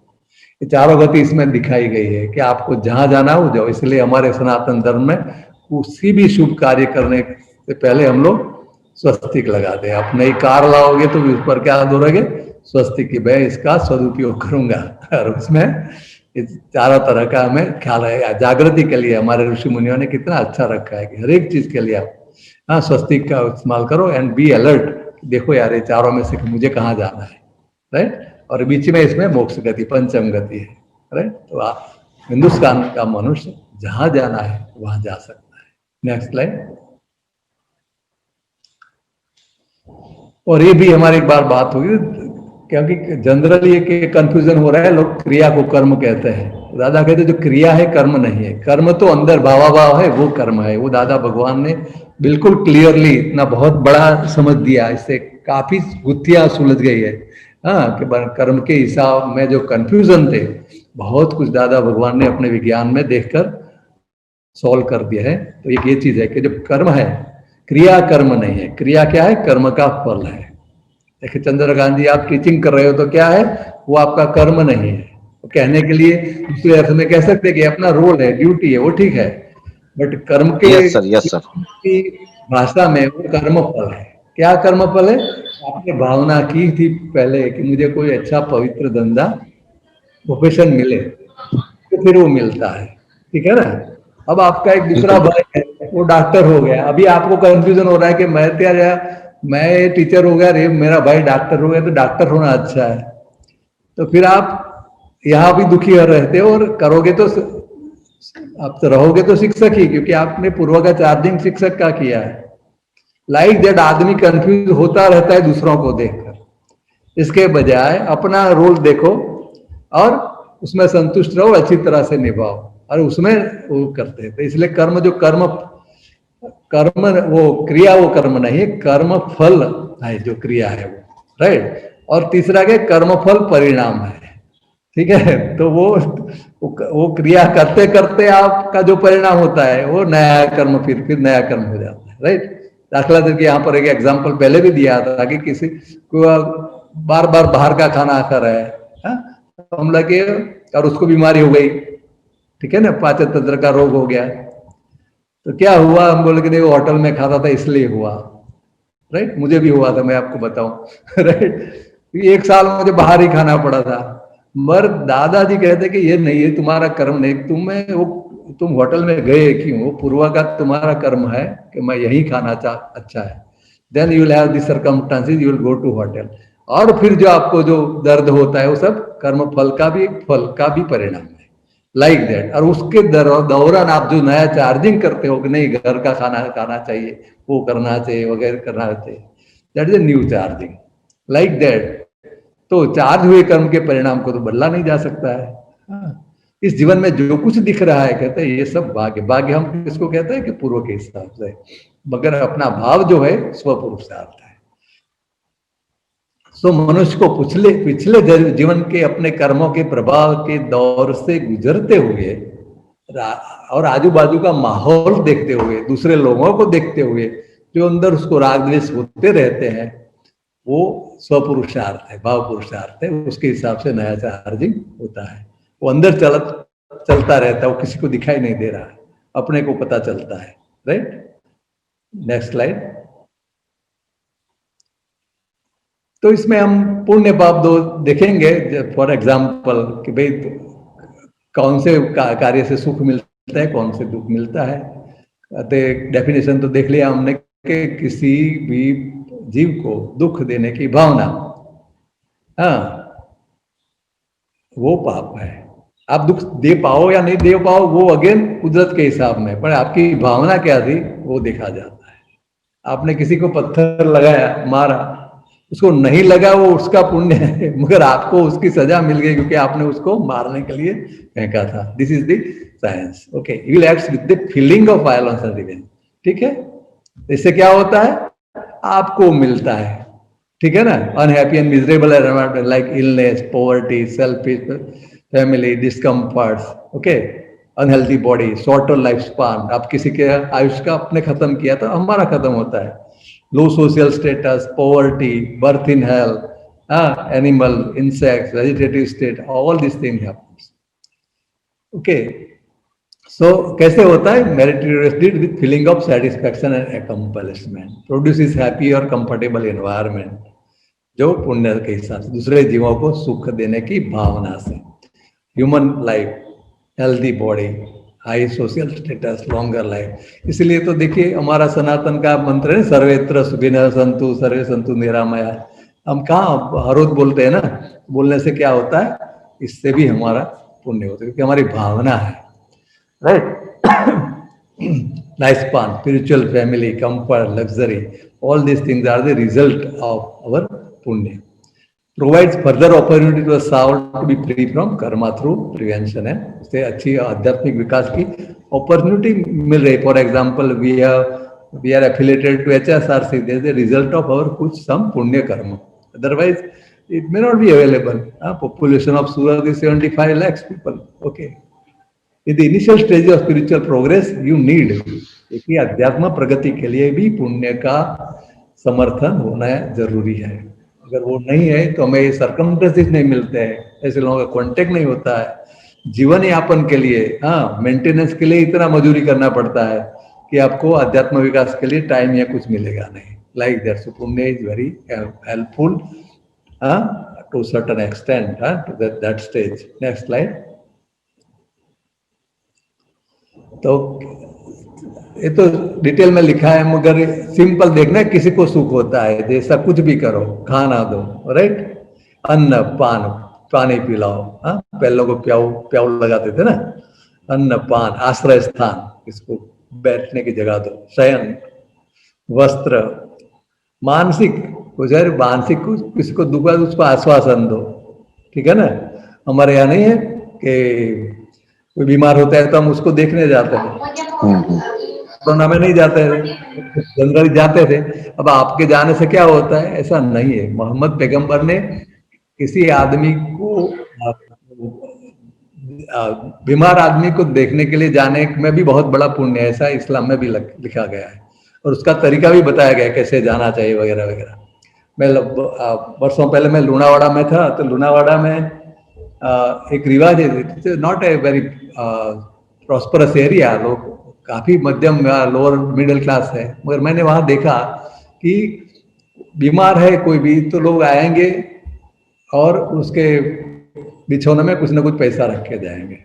ये चारों गति इसमें दिखाई गई है कि आपको जहां जाना हो जाओ। इसलिए हमारे सनातन धर्म में किसी भी शुभ कार्य करने से पहले हम लोग स्वस्तिक लगाते हैं। आप नई कार लाओगे तो उस पर क्या दोगे? स्वस्तिक की, मैं इसका सदुपयोग करूंगा। और उसमें चारों तरह का हमें ख्याल है। जागृति के लिए हमारे ऋषि मुनियों ने कितना अच्छा रखा है कि हर एक चीज के लिए आप, हाँ, स्वस्तिक का इस्तेमाल करो एंड बी अलर्ट। देखो यार, ये चारों में से मुझे कहाँ जाना है, राइट। और बीच में इसमें मोक्ष गति, पंचम गति है, राइट। तो हिंदुस्तान का मनुष्य जहां जाना है वहां जा सकता है। Next slide. और ये भी हमारी एक बार बात हुई, क्योंकि जनरली ये कंफ्यूजन हो रहा है, लोग क्रिया को कर्म कहते हैं। दादा कहते हैं जो क्रिया है कर्म नहीं है, कर्म तो अंदर भावाभाव है, वो कर्म है। वो दादा भगवान ने बिल्कुल क्लियरली इतना बहुत बड़ा समझ दिया, इससे काफी गुत्थियां सुलझ गई है। हाँ, कि कर्म के हिसाब में जो कंफ्यूजन थे, बहुत कुछ दादा भगवान ने अपने विज्ञान में देखकर सॉल्व कर दिया है। तो एक ये चीज है कि जब कर्म है, क्रिया कर्म नहीं है। क्रिया क्या है? कर्म का फल है। देखिए चंद्रकांत जी, आप टीचिंग कर रहे हो तो क्या है? वो आपका कर्म नहीं है। तो कहने के लिए दूसरे अर्थ में कह सकते हैं कि अपना रोल है, ड्यूटी है, वो ठीक है। बट कर्म के यस सर की भाषा में वो कर्म फल है। क्या कर्म फल है? आपने भावना की थी पहले कि मुझे कोई अच्छा पवित्र धंधा प्रोफेशन मिले, तो फिर वो मिलता है, ठीक है ना। अब आपका एक दूसरा भाई है, वो डॉक्टर हो गया। अभी आपको कंफ्यूजन हो रहा है कि मैं टीचर हो गया, रे मेरा भाई डॉक्टर हो गया, तो डॉक्टर होना अच्छा है। तो फिर आप यहाँ भी दुखी रहते हो, और करोगे तो आप तो रहोगे तो शिक्षक ही, क्योंकि आपने पूर्व का चार्जिंग शिक्षक का किया है। लाइक दैट आदमी कंफ्यूज होता रहता है दूसरों को देखकर। इसके बजाय अपना रोल देखो और उसमें संतुष्ट रहो, अच्छी तरह से निभाओ, और उसमें वो करते हैं। तो इसलिए कर्म जो कर्म वो क्रिया, वो कर्म नहीं है, कर्म फल है जो क्रिया है वो, राइट। और तीसरा के कर्म फल परिणाम है, ठीक है। तो वो क्रिया करते करते आपका जो परिणाम होता है वो नया कर्म, फिर नया कर्म हो जाता है, राइट। दाखला देखिए, यहाँ पर एक एग्जाम्पल पहले भी दिया था कि किसी को बार बार बाहर का खाना खा रहा है, तो हम लगे और उसको बीमारी हो गई, ठीक है ना, पाचन तंत्र का रोग हो गया। तो क्या हुआ? हम बोले कि नहीं, वो होटल में खाता था इसलिए हुआ, राइट। मुझे भी हुआ था, मैं आपको बताऊं, राइट। एक साल मुझे बाहर ही खाना पड़ा था। मगर दादाजी कहते कि ये नहीं है तुम्हारा कर्म, नहीं, तुम होटल में गए क्यों? वो पूर्वा का तुम्हारा कर्म है कि मैं यही खाना अच्छा है। Then you will have the circumstances, you will go to hotel. और फिर जो आपको जो दर्द होता है वो सब कर्म फल का भी परिणाम है, लाइक दैट। और उसके दौरान आप जो नया चार्जिंग करते हो कि नहीं घर का खाना खाना चाहिए, वो करना चाहिए, वगैरह करना चाहिए, that is a new charging, like that. तो चार्ज हुए कर्म के परिणाम को तो बदला नहीं जा सकता है। हाँ। इस जीवन में जो कुछ दिख रहा है, कहते हैं ये सब भाग्य। भाग्य हम किसको कहते हैं? कि पूर्व के हिसाब से, मगर अपना भाव जो है स्वपुरुषार्थ है। सो मनुष्य को पिछले जीवन के अपने कर्मों के प्रभाव के दौर से गुजरते हुए और आजू बाजू का माहौल देखते हुए, दूसरे लोगों को देखते हुए, जो अंदर उसको राग द्वेष होते रहते हैं, वो स्वपुरुषार्थ है, भाव पुरुषार्थ है। उसके हिसाब से नया चार्जिंग होता है। वो अंदर चलता रहता है, वो किसी को दिखाई नहीं दे रहा है, अपने को पता चलता है, राइट। Next slide. तो इसमें हम पुण्य पाप दो देखेंगे, फॉर एग्जाम्पल कि भाई कौन से कार्य से सुख मिलता है, कौन से दुख मिलता है। डेफिनेशन तो देख लिया हमने कि किसी भी जीव को दुख देने की भावना, हाँ, वो पाप है। आप दुख दे पाओ या नहीं दे पाओ वो अगेन कुदरत के हिसाब में, पर आपकी भावना क्या थी वो देखा जाता है। आपने किसी को पत्थर लगाया, मारा, उसको नहीं लगा वो उसका पुण्य है, मगर आपको उसकी सजा मिल गई क्योंकि आपने उसको मारने के लिए फेंका था। This is the science. Okay, you will act with the feeling of violence and revenge. ठीक है, इससे क्या होता है, आपको मिलता है, ठीक है ना, unhappy and miserable environment like illness, poverty, selfish family, discomforts, okay, unhealthy body, shorter life span. आप किसी के आयुष का अपने खत्म किया तो हमारा खत्म होता है। Low social status, poverty, birth in hell, animal, insects, vegetative state, all this thing happens. Okay, so कैसे होता है, meritorious with feeling of satisfaction and accomplishment produces happy और कंफर्टेबल एनवायरनमेंट, जो पुण्य के हिसाब से दूसरे जीवों को सुख देने की भावना से। Human life, healthy body, high social status, longer life. इसलिए तो देखिए हमारा सनातन का मंत्र है, सर्वेत्र सुखिनः सन्तु सर्वे सन्तु निरामया। हम कहाँ हर रोज बोलते हैं ना, बोलने से क्या होता है, इससे भी हमारा पुण्य होता है क्योंकि हमारी भावना है, right. Life span, spiritual family, comfort, luxury, all these things are the result of our पुण्य। provides further opportunity to a soul to be free from karma through prevention है। इससे अच्छी आध्यात्मिक विकास की अपॉर्चुनिटी मिल रही। For example we are affiliated to HSRC, this is the result of our कुछ some पुण्य कर्म, otherwise it may not be available. Population of Surat is 75 lakhs people. Okay, in the initial stage of spiritual progress you need, देखिए अध्यात्म प्रगति के लिए भी पुण्य का समर्थन होना जरूरी है। अगर वो नहीं है तो हमें सर्कमस्टेंसेस नहीं मिलते हैं, ऐसे लोगों का कांटेक्ट नहीं होता है। जीवन यापन के लिए, हाँ, मेंटेनेंस के लिए इतना मजदूरी करना पड़ता है कि आपको अध्यात्म विकास के लिए टाइम या कुछ मिलेगा नहीं। लाइक दैट, सो पुण्य is very helpful to certain extent, to that stage. Next slide. तो ये तो डिटेल में लिखा है, मगर सिंपल देखना, किसी को सुख होता है जैसा कुछ भी करो, खाना दो, राइट, अन्न पान, पानी पिलाओ, हाँ, पहले लोगों को प्याऊ लगाते थे ना, अन्न पान, आश्रय स्थान, इसको बैठने की जगह दो, शयन, वस्त्र, मानसिक कुछ है, मानसिक कुछ किसी को दुख है उसको आश्वासन दो, ठीक है ना। हमारे यहाँ नहीं है कि कोई बीमार होता है तो हम उसको देखने जाते हैं, कोरोना में नहीं जाते थे, जनरली जाते थे। अब आपके जाने से क्या होता है, ऐसा नहीं है। मोहम्मद पैगंबर ने किसी आदमी को, बीमार आदमी को देखने के लिए जाने में भी बहुत बड़ा पुण्य है, ऐसा इस्लाम में भी लिखा गया है, और उसका तरीका भी बताया गया है कैसे जाना चाहिए वगैरह वगैरह। मैं वर्षों पहले मैं लुणावाड़ा में था, तो लुणावाड़ा में एक रिवाज है, not a very prosperous area, लोग काफी मध्यम लोअर मिडिल क्लास है, मगर मैंने वहां देखा कि बीमार है कोई भी तो लोग आएंगे और उसके बिछौने में कुछ ना कुछ पैसा रख के जाएंगे,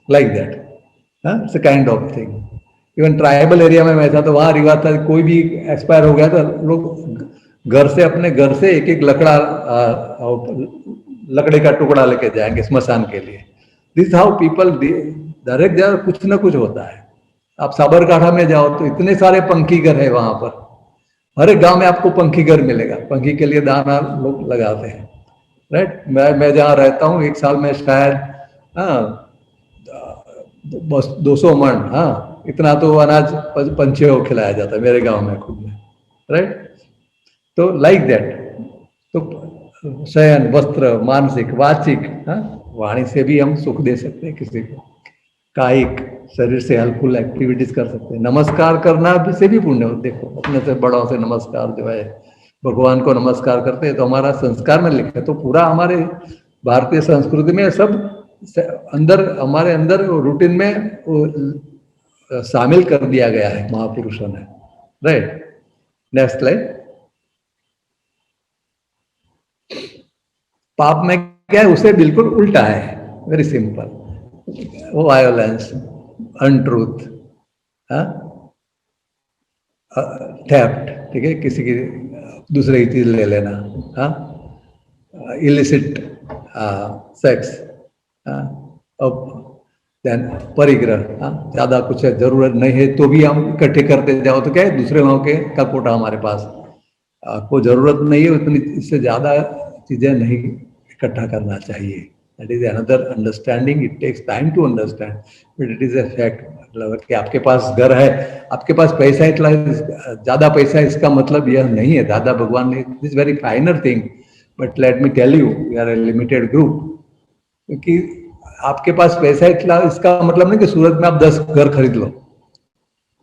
like that, it's a kind of thing. Even tribal area में मैं था तो वहां रिवाज था, कोई भी एक्सपायर हो गया तो लोग घर से, अपने घर से एक एक लकड़े का टुकड़ा लेके जाएंगे स्मशान के लिए। दिस हाउ पीपल, हर एक जगह कुछ ना कुछ होता है। आप साबरकाठा में जाओ तो इतने सारे पंखी घर है वहां पर, हर एक गांव में आपको पंखी घर मिलेगा, पंखी के लिए दाना लोग लगाते हैं, राइट। मैं जहाँ रहता हूँ एक साल में शायद 200 मन, हाँ, इतना तो अनाज पंछियों को खिलाया जाता है मेरे गांव में खुद में, राइट। तो लाइक दैट, तो शयन, वस्त्र, मानसिक, वाचिक, वाणी से भी हम सुख दे सकते हैं किसी को, कायिक, शरीर से हेल्पफुल एक्टिविटीज कर सकते हैं, नमस्कार करना भी से भी पुण्य हो। देखो अपने से बड़ों से नमस्कार जो है, भगवान को नमस्कार करते हैं तो हमारा संस्कार में लिखा है, तो पूरा हमारे भारतीय संस्कृति में सब अंदर, हमारे अंदर रूटीन में शामिल कर दिया गया है महापुरुषों ने, राइट। Next slide. पाप में क्या है, उसे बिल्कुल उल्टा है, वेरी सिंपल, वो वायोलेंस, अनट्रूथ, थेफ्ट, ठीक है, किसी की दूसरे की चीज ले लेना, इलिसिट सेक्स, देन परिग्रह, ज्यादा कुछ जरूरत नहीं है तो भी हम इकट्ठे करते जाओ तो क्या है, दूसरे लोगों के का कोटा हमारे पास, आपको जरूरत नहीं है उतनी, इससे ज्यादा चीजें नहीं इकट्ठा करना चाहिए। That is another understanding, it takes time to understand but it is a fact. मतलब कि आपके पास घर है, आपके पास पैसा, इतना ज्यादा पैसा, इसका मतलब यह नहीं है, दादा भगवान ने, this very finer thing, but let me tell you, we are a limited group, क्योंकि आपके पास पैसा इतना, इसका मतलब नहीं कि सूरत में आप 10 घर खरीद लो।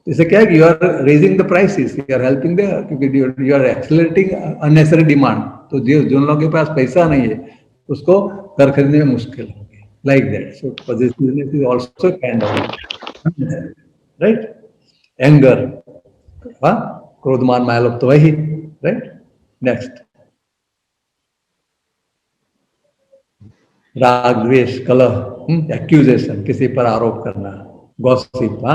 इससे क्या है कि you are raising the prices, you are helping the, क्योंकि you are accelerating unnecessary demand. तो जिन लोगों के पास पैसा नहीं है उसको घर खरीदने में मुश्किल होगी, like that. So positiveness is also kind of, right, anger, क्रोधमान माया लोभ तो वही, राइट। नेक्स्ट, राग द्वेष कलह, एक्यूजेशन, किसी पर आरोप करना, गॉसिप,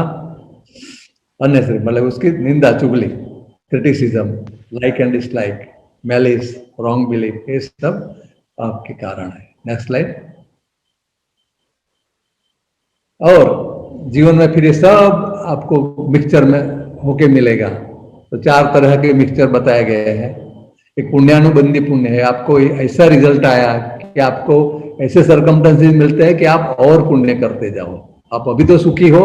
अननेसेसरी, मतलब उसकी निंदा चुगली, criticism, like and dislike, malice, wrong belief, ये सब आपके कारण है। Next slide. और जीवन में फिर ये सब आपको मिक्सचर में होके मिलेगा। तो 4 तरह के मिक्सचर बताए गए हैं। एक पुण्यानुबंधी पुण्य है, आपको ऐसा रिजल्ट आया कि आपको ऐसे सरकमस्टेंसेस मिलते हैं कि आप और पुण्य करते जाओ, आप अभी तो सुखी हो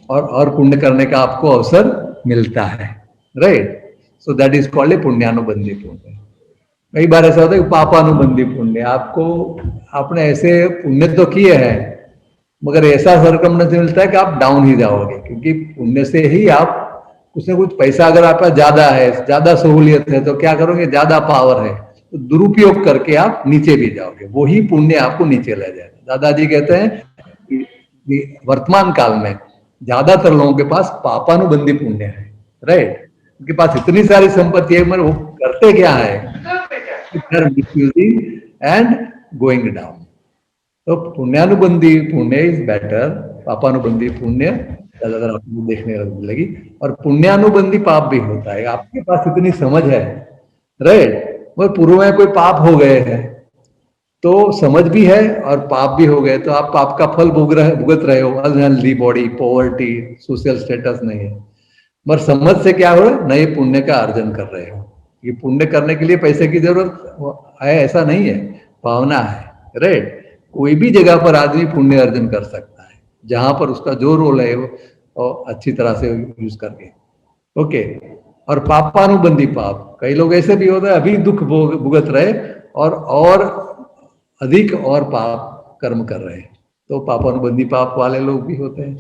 और पुण्य करने का आपको अवसर मिलता है, right. So that is called a पुण्यानुबंधी पुण्य। कई बार ऐसा होता है कि पापानुबंधी पुण्य, आपको आपने ऐसे पुण्य तो किए हैं मगर ऐसा सरकमस्टेंस मिलता है कि आप डाउन ही जाओगे, क्योंकि पुण्य से ही आप कुछ ना कुछ पैसा, अगर आपका ज्यादा है, ज्यादा सहूलियत है, तो क्या करोगे, ज्यादा पावर है तो दुरुपयोग करके आप नीचे भी जाओगे, वही पुण्य आपको नीचे ले जाएगा। दादाजी कहते हैं कि वर्तमान काल में ज्यादातर लोगों के पास पापानुबंधी पुण्य है, राइट। उनके पास इतनी सारी संपत्ति है, मगर वो करते क्या है, मिसयूजिंग एंड गोइंग डाउन। तो पुण्यानुबंधी पुण्य इज बेटर, पापानुबंधी पुण्य ज्यादातर आपको देखने लगी। और पुण्यानुबंधी पाप भी होता है, आपके पास इतनी समझ है, राइट, वो पूर्व में कोई पाप हो गए हैं तो समझ भी है और पाप भी हो गए, तो आप पाप का फल भुगत रहे हो, unhealthy body, poverty, social status नहीं है, मगर समझ से क्या हो, नए पुण्य का अर्जन कर रहे हो। ये पुण्य करने के लिए पैसे की जरूरत है ऐसा नहीं है, भावना है, राइट। कोई भी जगह पर आदमी पुण्य अर्जन कर सकता है, जहां पर उसका जो रोल है वो अच्छी तरह से यूज करके, ओके। और पापानुबंधी पाप, कई लोग ऐसे भी होते हैं अभी दुख भुगत रहे और अधिक और पाप कर्म कर रहे हैं, तो पापानुबंधी पाप वाले लोग भी होते हैं।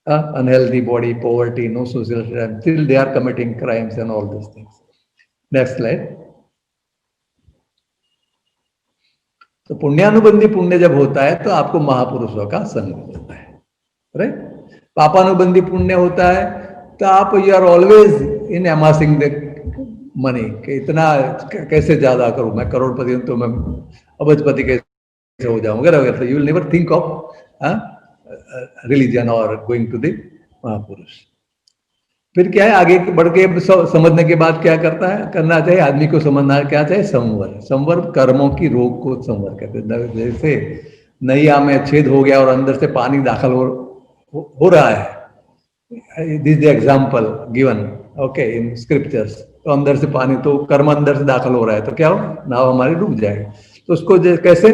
Unhealthy body, poverty, no social, still they are committing crimes and all this things. Next slide. तो पुण्यानुबंधी पुण्य जब होता है तो आपको महापुरुषों का संग होता है, राइट। पापानुबंधी पुण्य होता है तो आप you are always in amassing the money, कि इतना कैसे ज्यादा करूं, मैं करोड़पति हूं तो मैं अबजपति कैसे हो जाऊंगा, वगैरह। You will never think of religion और गोइंग टू द महापुरुष। फिर क्या है, आगे बढ़ के समझने के बाद क्या करना चाहिए आदमी को, समझना क्या चाहिए, संवर। संवर कर्मों की रोग को संवर कहते हैं। जैसे नैया में छेद हो गया और अंदर से पानी दाखिल हो रहा है, this the example given, okay, in scriptures. तो अंदर से पानी, तो कर्म अंदर से दाखिल हो रहा है तो क्या हो, नाव हमारी डूब जाएगी। तो उसको कैसे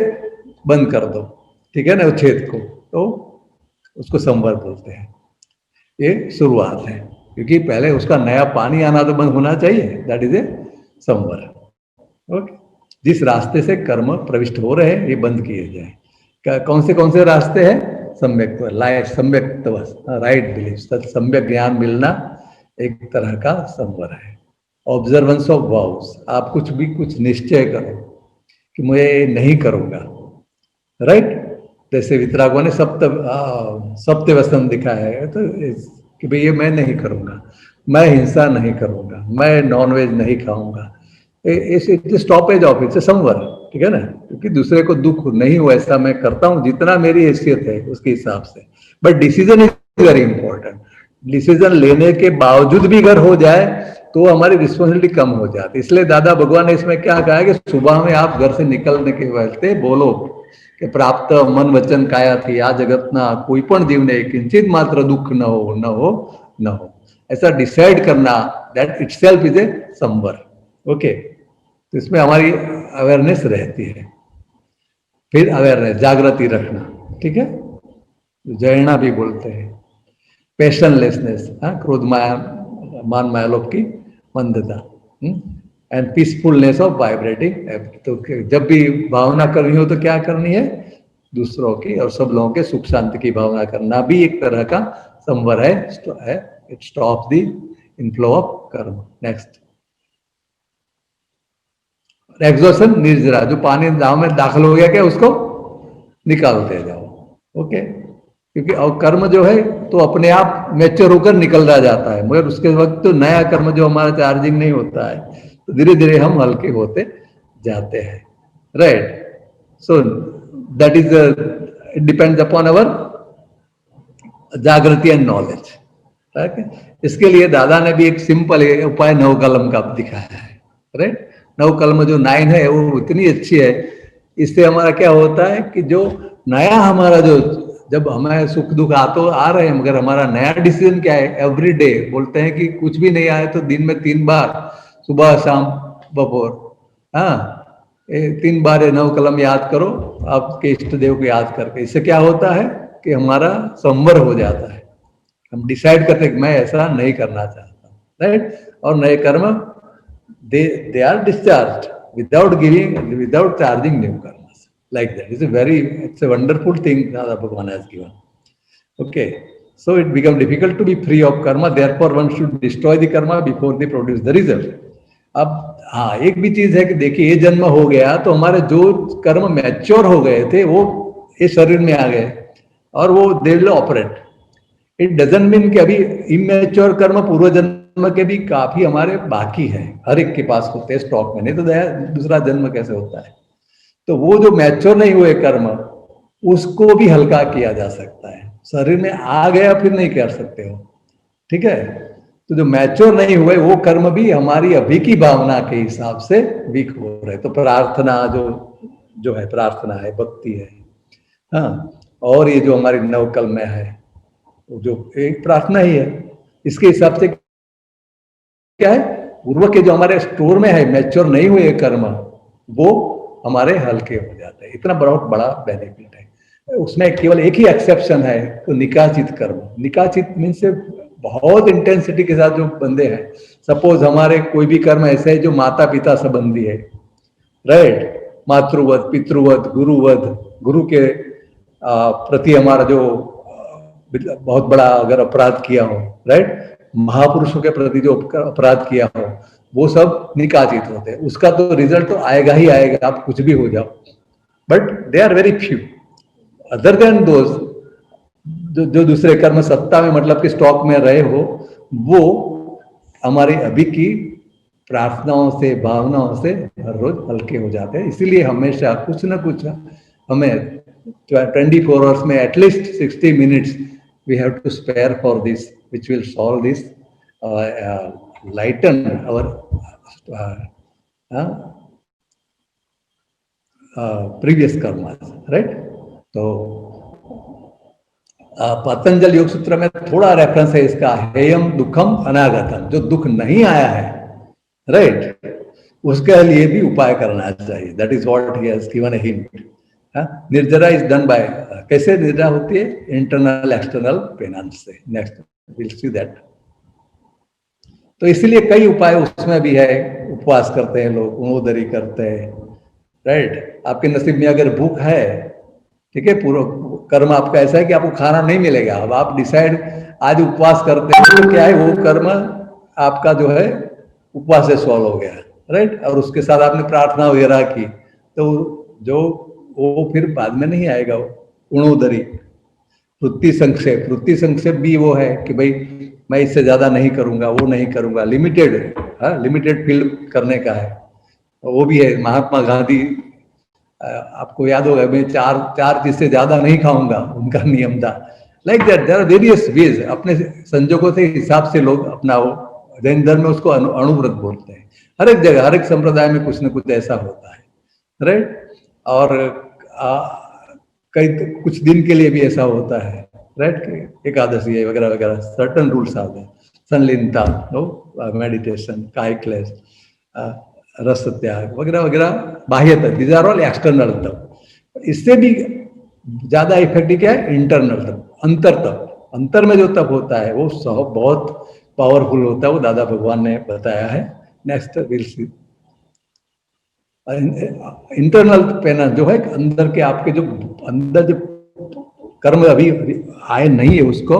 बंद कर दो, ठीक है ना, वो छेद को, तो उसको संवर बोलते हैं। ये शुरुआत है, क्योंकि पहले उसका नया पानी आना तो बंद होना चाहिए, दैट इज ए संवर, ओके। जिस रास्ते से कर्म प्रविष्ट हो रहे हैं ये बंद किए जाए। कौन से रास्ते हैं, सम्यक लाइट, सम्यक राइट बिलीफ, सम्यक ज्ञान मिलना एक तरह का संवर है। ऑब्जर्वेंस ऑफ वाउस, आप कुछ निश्चय करो कि मैं नहीं करूंगा, राइट। जैसे वितरागों ने सप्त व्यसन दिखाया है, तो कि भाई ये मैं नहीं करूंगा, मैं हिंसा नहीं करूंगा, मैं नॉनवेज नहीं खाऊंगा, स्टॉपेज ऑफ इट्स समवर, ठीक है ना, क्योंकि दूसरे को दुख नहीं हो ऐसा मैं करता हूं जितना मेरी हैसियत है उसके हिसाब से। But decision is very important. Decision लेने के बावजूद भी अगर हो जाए तो हमारी रिस्पॉन्सिबिलिटी कम हो जाती है। इसलिए दादा भगवान ने इसमें क्या कहा है कि सुबह में आप घर से निकलने के वक्त बोलो कि प्राप्त मन वचन काया थी आ जगतना कोई पण जीवने किंचित मात्र दुख न हो न हो न हो, ऐसा डिसाइड करना, दैट इटसेल्फ इज ए संवर। ओके, तो इसमें हमारी अवेयरनेस रहती है। फिर अवेयरनेस, जागृति रखना, ठीक है, जयना भी बोलते हैं, पैशनलेसनेस, क्रोध माया मान माया लोभ की मंदता, एंड पीसफुलनेस ऑफ वाइब्रेटिंग। तो जब भी भावना करनी हो तो क्या करनी है, दूसरों की और सब लोगों के सुख शांति की भावना करना भी एक तरह का संवर है। It stop the inflow of कर्म। नेक्स्ट, एग्जॉशन, निर्जरा, जो पानी दाव में दाखिल हो गया क्या उसको निकालते जाओ। ओके, क्योंकि और कर्म जो है तो अपने आप मैच्योर होकर निकल रहा जाता है, मगर उसके वक्त तो नया कर्म जो हमारा चार्जिंग नहीं होता है तो धीरे धीरे हम हल्के होते जाते हैं। Right, so that is it depends upon our जागृति एंड नॉलेज। इसके लिए दादा ने भी एक सिंपल उपाय नवकलम का दिखाया है। राइट, नवकलम जो 9 है वो इतनी अच्छी है, इससे हमारा क्या होता है कि जो नया हमारा जो, जब हमें सुख दुख आ रहे हैं, मगर हमारा नया डिसीजन क्या है, एवरी डे बोलते हैं कि कुछ भी नहीं आए तो दिन में 3 बार, सुबह शाम बपोर, 3 बार ये नवकलम याद करो आपके इष्ट देव को याद करके। इससे क्या होता है कि हमारा संवर हो जाता है, हम डिसाइड करते हैं कि मैं ऐसा नहीं करना चाहता। राइट, और नए कर्म they are discharged without giving, without charging new karmas, like that. It's a wonderful thing that Bhagavan has given. Okay, so it becomes difficult to be free of karma, therefore one should destroy the karma before they produce the result. अब हाँ, एक भी चीज है कि देखिए ये जन्म हो गया तो हमारे जो कर्म मैच्योर हो गए थे वो इस शरीर में आ गए और वो they will operate. It doesn't mean कि अभी इमेच्योर कर्म पूर्व जन्म के भी काफी हमारे बाकी है, हर एक के पास होते हैं स्टॉक में, नहीं तो दूसरा जन्म कैसे होता है। तो वो जो मैच्योर नहीं हुए कर्म उसको भी हल्का किया जा सकता है, शरीर में आ गया फिर नहीं कर सकते हो, ठीक है। तो जो मैच्योर नहीं हुए वो कर्म भी हमारी अभी की भावना के हिसाब से वीक हो रहे। तो प्रार्थना जो है, प्रार्थना है, भक्ति है, हाँ, और ये जो हमारी नवकल में है जो एक प्रार्थना ही है, इसके हिसाब से क्या है, पूर्व के जो हमारे स्टोर में है मैच्योर नहीं हुए कर्म वो हमारे हल्के हो जाते हैं। इतना बहुत बड़ा बेनिफिट है। उसमें केवल एक ही एक्सेप्शन है, तो निकाचित कर्म। निकाचित मीन से बहुत इंटेंसिटी के साथ जो बंदे हैं, सपोज हमारे कोई भी कर्म ऐसे है जो माता पिता संबंधी है, राइट, मातृवध, पितृवध, गुरुवध, गुरु के प्रति हमारा जो बहुत बड़ा अगर अपराध किया हो, राइट, महापुरुषों के प्रति जो अपराध किया हो, वो सब निकाचित होते हैं। उसका तो रिजल्ट तो आएगा ही आएगा, आप कुछ भी हो जाओ, but they are very few. Other than those जो दूसरे कर्म सत्ता में मतलब कि स्टॉक में रहे हो, वो हमारी अभी की प्रार्थनाओं से, भावनाओं से हर रोज हल्के हो जाते हैं। इसीलिए हमेशा कुछ ना कुछ हमें 24 आवर्स में at least 60 minutes we have to spare for this, which will solve this, lighten our previous karmas, right? तो पतंजल योग सूत्र में थोड़ा रेफरेंस है इसका, हेयम दुखम अनागतम, जो दुख नहीं आया है, राइट, उसके लिए भी उपाय करना चाहिए। That is what he has given a hint. निर्जरा इज डन बाय, कैसे निर्जरा होती है, इंटरनल एक्सटर्नल पेनांस से। Next will see that. तो इसीलिए कई उपाय उसमें भी है, उपवास करते हैं लोग, उणोदरी करते हैं, राइट। आपके नसीब में अगर भूख है, ठीक है, पूरा कर्म आपका ऐसा है कि आपको खाना नहीं मिलेगा, अब आप डिसाइड आज उपवास करते हैं तो क्या है, वो कर्म आपका जो है उपवास से सॉल्व हो गया, राइट। और उसके साथ आपने प्रार्थना वगैरह की, तो जो वो फिर बाद में नहीं आएगा। वो उणोदरी, वृत्ति संक्षेप, वृत्ति संक्षेप भी वो है कि भाई मैं इससे ज्यादा नहीं करूंगा, वो नहीं करूंगा, लिमिटेड, लिमिटेड फील्ड करने का है। वो भी है महात्मा गांधी, आपको याद होगा, मैं चार चार चीज से ज्यादा नहीं खाऊंगा, उनका नियम था। Like that there are various ways, अपने संजोगों से हिसाब से लोग अपना वो, जैन धर्म में उसको अणुव्रत बोलते हैं। हर एक जगह, हर एक संप्रदाय में कुछ न कुछ ऐसा होता है, राइट। और कई कुछ दिन के लिए भी ऐसा होता है, राइट। एकादशी वगैरह वगैरह, सर्टन रूल्स आते हैं। संलीनता, मेडिटेशन, काय क्लेश, रस त्याग वगैरह वगैरह, बाह्य तप, दीज आर ऑल एक्सटर्नल तप। इससे भी ज्यादा इफेक्टिव क्या है? इंटरनल तप, अंतर तप। अंतर में जो तप होता है वो बहुत पावरफुल होता है, वो दादा भगवान ने बताया है। Next will C. इंटरनल पेना जो है, अंदर के आपके जो अंदर जो कर्म अभी आए नहीं है, उसको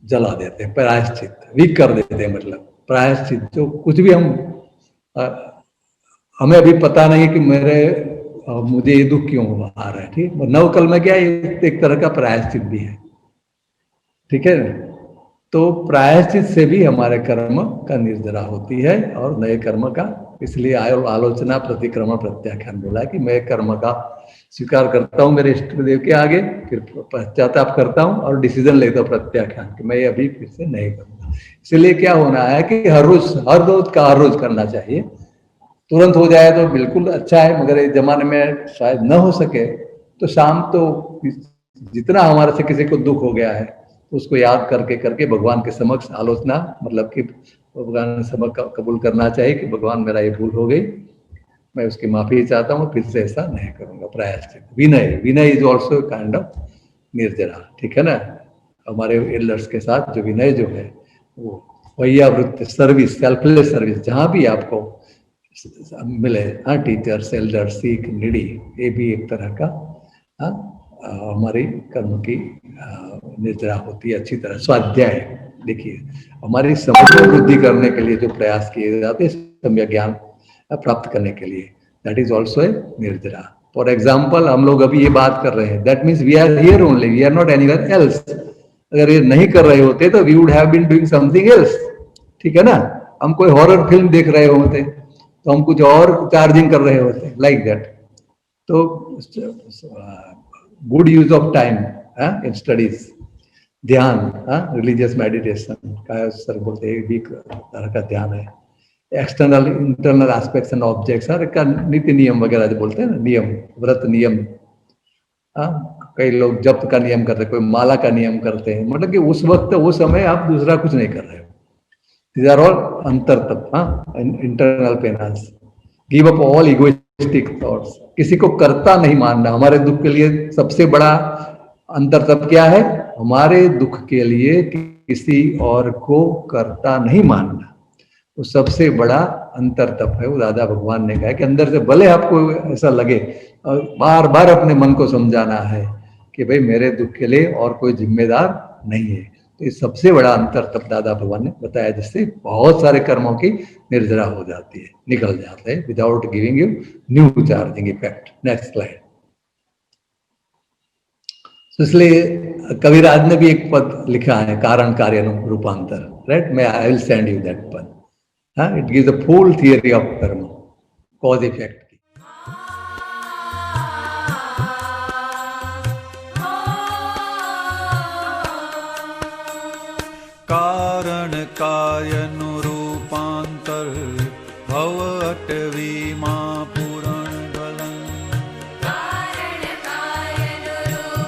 जला देते हैं, प्रायश्चित, वीक कर देते हैं। मतलब प्रायश्चित, जो कुछ भी हमें अभी पता नहीं कि मुझे ये दुख क्यों आ रहा है, ठीक। नवकल में क्या है, एक तरह का प्रायश्चित भी है, ठीक है। तो प्रायश्चित से भी हमारे कर्म का निर्जरा होती है, और नए कर्म का। इसलिए आलोचना, प्रतिक्रमण, प्रत्याख्यान बोला है कि मैं कर्म का स्वीकार करता हूं मेरे इष्ट देव के आगे, फिर पश्चाताप करता हूं और डिसीजन लेता हूं प्रत्याख्यान कि मैं अभी फिर से नहीं करूंगा। इसलिए क्या होना है कि हर रोज करना चाहिए। तुरंत हो जाए तो बिल्कुल अच्छा है, मगर इस जमाने में शायद न हो सके तो शाम तो जितना हमारे से किसी को दुख हो गया है उसको याद करके करके भगवान के समक्ष आलोचना, मतलब कि भगवान समक्ष कबूल करना चाहिए कि भगवान मेरा ये भूल हो गई, मैं उसकी माफी चाहता हूँ, फिर से ऐसा नहीं करूंगा। प्रायश्चित, विनय, विनय इज ऑल्सो काइंड ऑफ निर्जरा, ठीक है ना। हमारे एल्डर्स के साथ जो विनय जो है, वो वैयावृत्त सर्विस, सेल्फलेस सर्विस, जहां भी आपको मिले, टीचर्स, एल्डर्स, सीख, नीडी, ये भी एक तरह का हमारी कर्म की निर्जरा होती है। अच्छी तरह स्वाध्याय, देखिए हमारी समझ में वृद्धि करने के लिए जो प्रयास किए जाते हैं सम्यक ज्ञान प्राप्त करने के लिए, दैट इज ऑल्सो ए निर्जरा। फॉर एग्जाम्पल, हम लोग अभी ये बात कर रहे हैं, that means we are here only, we are not anywhere else. अगर ये नहीं कर रहे होते तो we would have been doing something else, ठीक है ना। हम कोई हॉरर फिल्म देख रहे होते तो हम कुछ और चार्जिंग कर रहे होते, लाइक दैट। तो good use of time in studies, ध्यान, रिलीजियस मेडिटेशन का सर बोलते हैं, भी तरह का ध्यान है। External internal aspects and objects, हर का नीति नियम वगैरह जो बोलते हैं ना, नियम, व्रत नियम। कई लोग जप का नियम करते हैं, कोई माला का नियम करते हैं, मतलब कि उस वक्त वो समय आप दूसरा कुछ नहीं कर रहे हो। These are all अंतर तत्व, internal penance. Give up all egoistic thoughts, किसी को करता नहीं मानना। हमारे दुख के लिए सबसे बड़ा अंतर तत्व क्या है? हमारे दुख के लिए किसी और को करता नहीं मानना, वो सबसे बड़ा अंतर तत्व है। वो दादा भगवान ने कहा कि अंदर से भले आपको ऐसा लगे, और बार बार अपने मन को समझाना है कि भाई मेरे दुख के लिए और कोई जिम्मेदार नहीं है। तो ये सबसे बड़ा अंतर तब दादा भगवान ने बताया, जिससे बहुत सारे कर्मों की निर्जरा हो जाती है, निकल जाते हैं without giving you new charging effect. Next slide. इसलिए कविराज ने भी एक पद लिखा है, कारण कार्य रूपांतर, राइट। मैं I will send you that पद। It gives a full theory of कर्म, कॉज इफेक्ट। कारण कार्यानुरूपांतर भव अटवी मां पुराण गलन। कारण कार्यानुरूपांतर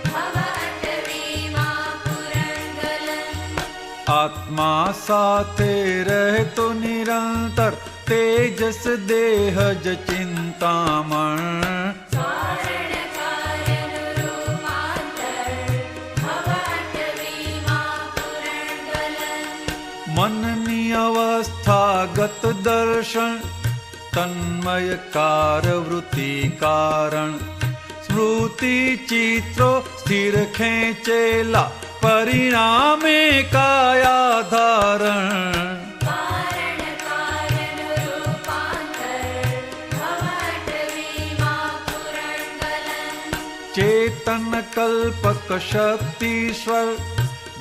भव अटवी मां पुराण गलन। आत्मा साथे रहतो निरंतर तेजस देहज चिंतामण। मननी अवस्थागत दर्शन तन्मयकार वृत्ति कारण। स्मृति चित्रो स्थिर खेचेला परिणामे कायाधारण। चेतन कल्पक शक्तिश्वर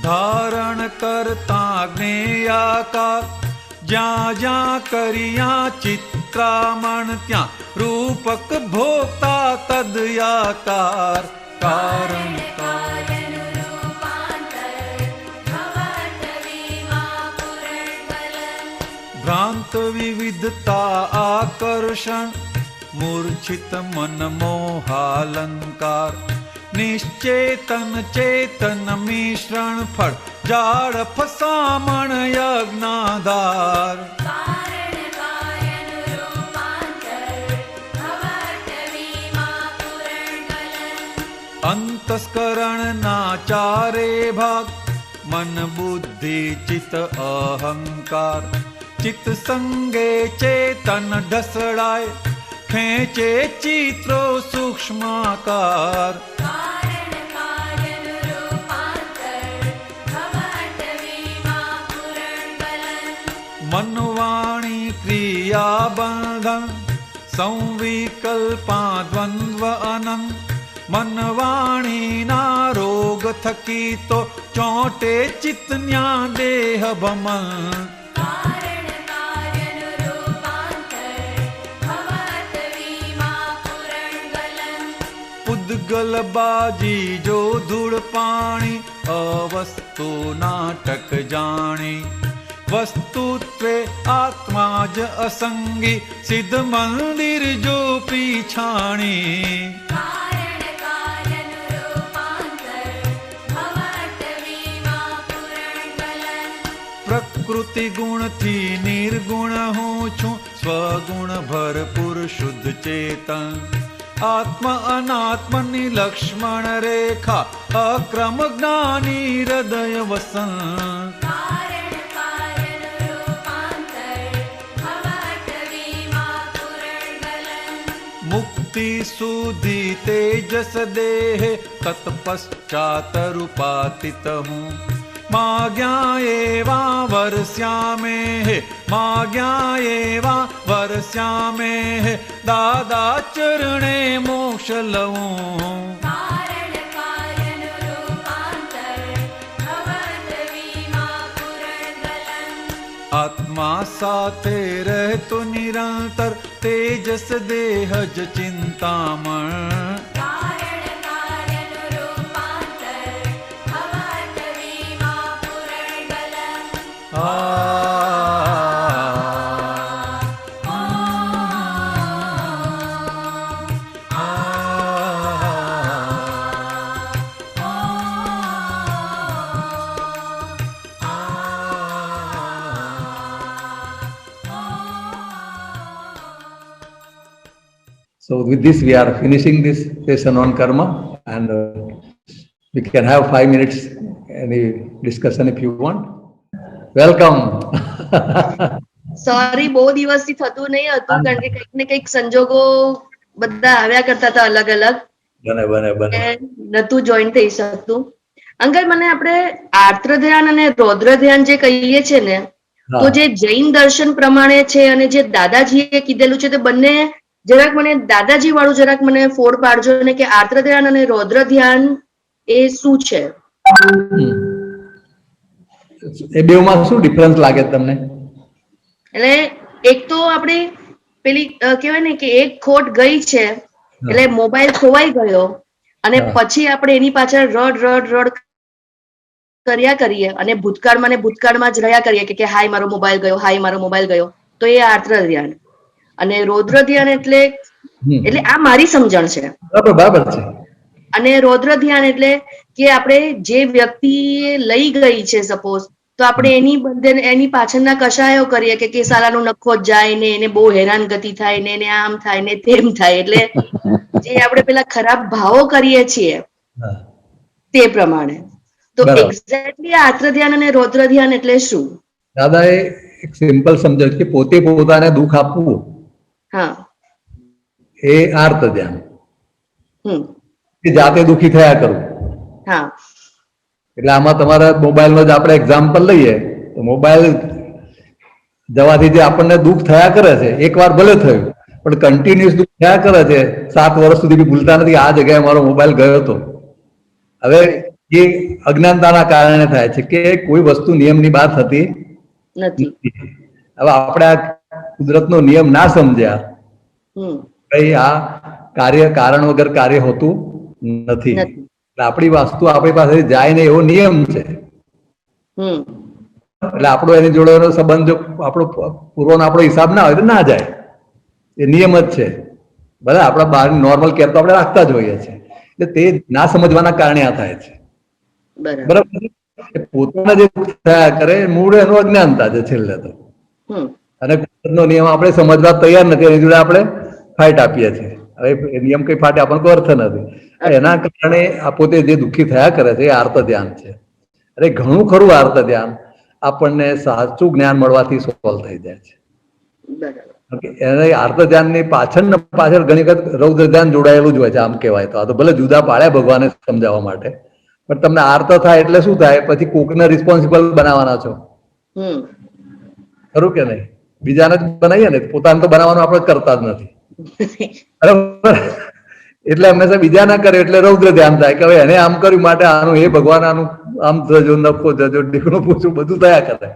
ધારણ કરતા જ્ઞેયાકાર, જ્યાં જ્યાં કર્યા ચિત્રામણ ત્યાં રૂપક ભોગતા તદયાકાર. કારણ ભ્રાંત વિવિધતા આકર્ષણ, મૂર્છિત મન મોહાલંકાર, નિશ્ચેતન ચેતન મિશ્રણ ફળ, જાળ ફસામણ યજ્ઞાધાર. અંતસ્કરણના ચારે ભાગ, મન બુદ્ધિ ચિત્ત અહંકાર, ચિત્ત સંગે ચેતન ઢસડાય, ખેંચે ચિત્રો સૂક્ષ્માકાર. મનવાણી ક્રિયા બંધન, સંવિકલ્પા દ્વંદ્વ અનંત, મનવાણીના રોગ થકી તો ચોંટે ચિત્તન્યા દેહ ભમન. ઉદ્ગલ બાજી જો ધૂળ પાણી, અવસ્તુ નાટક જાણી, વસ્તુત્વે આત્મા જ અસંગી, સિદ્ધ મંદિર જો પીછાણી. પ્રકૃતિ ગુણથી નિર્ગુણ હું છું, સ્વગુણ ભરપૂર શુદ્ધ ચેતન, આત્મ અનાત્મની લક્ષ્મણ રેખા, અક્રમ જ્ઞાની હૃદય વસન. મુક્તિ સુધી તેજસ દેહે, તત્પશ્ચાત રૂપાતીત હું, માગ્યા એવા વરસ્યામે હે, માગ્યા એવા વરસ્યામે હે, દાદા ચરણે મોક્ષ લઉં. આત્મા સાથે રહેતો નિરંતર, તેજસ દેહ જ Chintaman. So with this, we are finishing this session on karma, and we can have 5 minutes any discussion if you want. Welcome. Sorry, બહુ દિવસથી થતું નહીં હતું કારણ કે કંઈક ને કંઈક સંજોગો બધા આવ્યા કરતા હતા અલગ અલગ, નતું જોઈન થઈ શકતું. અંકલ, મને આપણે આર્દ્ર ધ્યાન અને રૌદ્ર ધ્યાન જે કહીએ છે ને, તો જે જૈન દર્શન પ્રમાણે છે અને જે દાદાજીએ કીધેલું છે, તે બંને જરાક મને દાદાજી વાળું જરાક મને ફોડ પાડજો ને, કે આર્દ્ર ધ્યાન અને રૌદ્ર ધ્યાન એ શું છે? એ બેમાં શું ડિફરન્સ લાગે તમને? એટલે એક તો આપણે પેલી કહેવાય ને કે એક ખોટ ગઈ છે, એટલે મોબાઈલ ખોવાઈ ગયો અને પછી આપણે એની પાછળ રડ રડ રડ કર્યા કરીએ અને ભૂતકાળમાં ને ભૂતકાળમાં જ રહ્યા કરીએ કે હાય મારો મોબાઈલ ગયો, હાય મારો મોબાઈલ ગયો, તો એ આર્દ્ર ધ્યાન. અને રૌદ્ર ધ્યાન એટલે આ મારી સમજણ છે. બરાબર છે. અને રૌદ્ર ધ્યાન એટલે કે આપણે જે વ્યક્તિ લઈ ગઈ છે સપોઝ, તો આપણે એની પાછળના કશાયો કરીએ કે સાલાનું નખો જ જાય ને એને બહુ હેરાનગતિ થાય ને એને આમ થાય ને તેમ થાય, એટલે જે આપણે પેલા ખરાબ ભાવો કરીએ છીએ તે પ્રમાણે. તો એક્ઝેક્ટલી આર્દ્ર ધ્યાન અને રૌદ્ર ધ્યાન એટલે શું? દાદાએ એક સિમ્પલ સમજાવ્યું કે પોતે પોતાને દુઃખ આપવું, એ આર્દ્ર ધ્યાન. જાતે દુઃખી થયા કરવું. એટલે આમાં તમારા મોબાઈલ નો જ આપણે એક્ઝામ્પલ લઈએ તો મોબાઈલ જવાથી જે આપણને દુઃખ થયા કરે છે, એકવાર ભલે થયું પણ કન્ટિન્યુઅસ દુઃખ થયા કરે છે, 7 વર્ષ સુધી ભૂલતા નથી આ જગ્યાએ મારો મોબાઈલ ગયો હતો. હવે એ અજ્ઞાનતાના કારણે થાય છે કે કોઈ વસ્તુ નિયમની બહાર થતી નથી. નથી. હવે આપણે આ કુદરતનો નિયમ ના સમજ્યા, હમ કઈ આ કાર્ય કારણ વગર કાર્ય હોતું નથી. નથી. એટલે આપણી વસ્તુ આપણી પાસે જાય ને એવો નિયમ છે. હમ એટલે આપણો એની જોડેનો સંબંધ જો આપણો પૂર્વનો આપણો હિસાબ ના હોય તો ના જાય. એ નિયમ જ છે. ભલે આપણા બહાર નોર્મલ કેર તો આપણે રાખતા જ હોઈએ છીએ. એટલે તે ના સમજવાના કારણે આ થાય છે. બરાબર. બરાબર. એ પોતાના જે થયા કરે મૂળ એનું અજ્ઞાનતા છે છેલ્લે તો. હમ અને કુદરતનો નિયમ આપણે સમજવા તૈયાર નથી, એની જોડે આપણે ફાઇટ આપીએ છીએ. હવે એ નિયમ કઈ ફાટે આપણને કોઈ અર્થ નથી. એના કારણે આ પોતે જે દુઃખી થયા કરે છે એ આર્ત ધ્યાન છે. અરે ઘણું ખરું આર્ત ધ્યાન આપણને સાચું જ્ઞાન મળવાથી સોલ્વ થઈ જાય છે. બરાબર. એને આર્ત ધ્યાનની પાછળ ને પાછળ ઘણી વખત રૌદ્ર ધ્યાન જોડાયેલું જ હોય છે. આમ કહેવાય તો આ તો ભલે જુદા પાડ્યા ભગવાને સમજાવવા માટે, પણ તમને આર્ત થાય એટલે શું થાય? પછી કોકને રિસ્પોન્સિબલ બનાવવાના છો, હમ ખરું કે નહીં? બીજાને જ બનાવીએ ને, પોતાને તો બનાવવાનું આપણે કરતા જ નથી. બરાબર. એટલે હંમેશા બીજા ના કરે એટલે રૌદ્ર ધ્યાન થાય કે હવે એને આમ કર્યું માટે આનું એ ભગવાન આનું આમ જજો, નફો જજો, ડીકણું પૂછું બધું થયા કરે.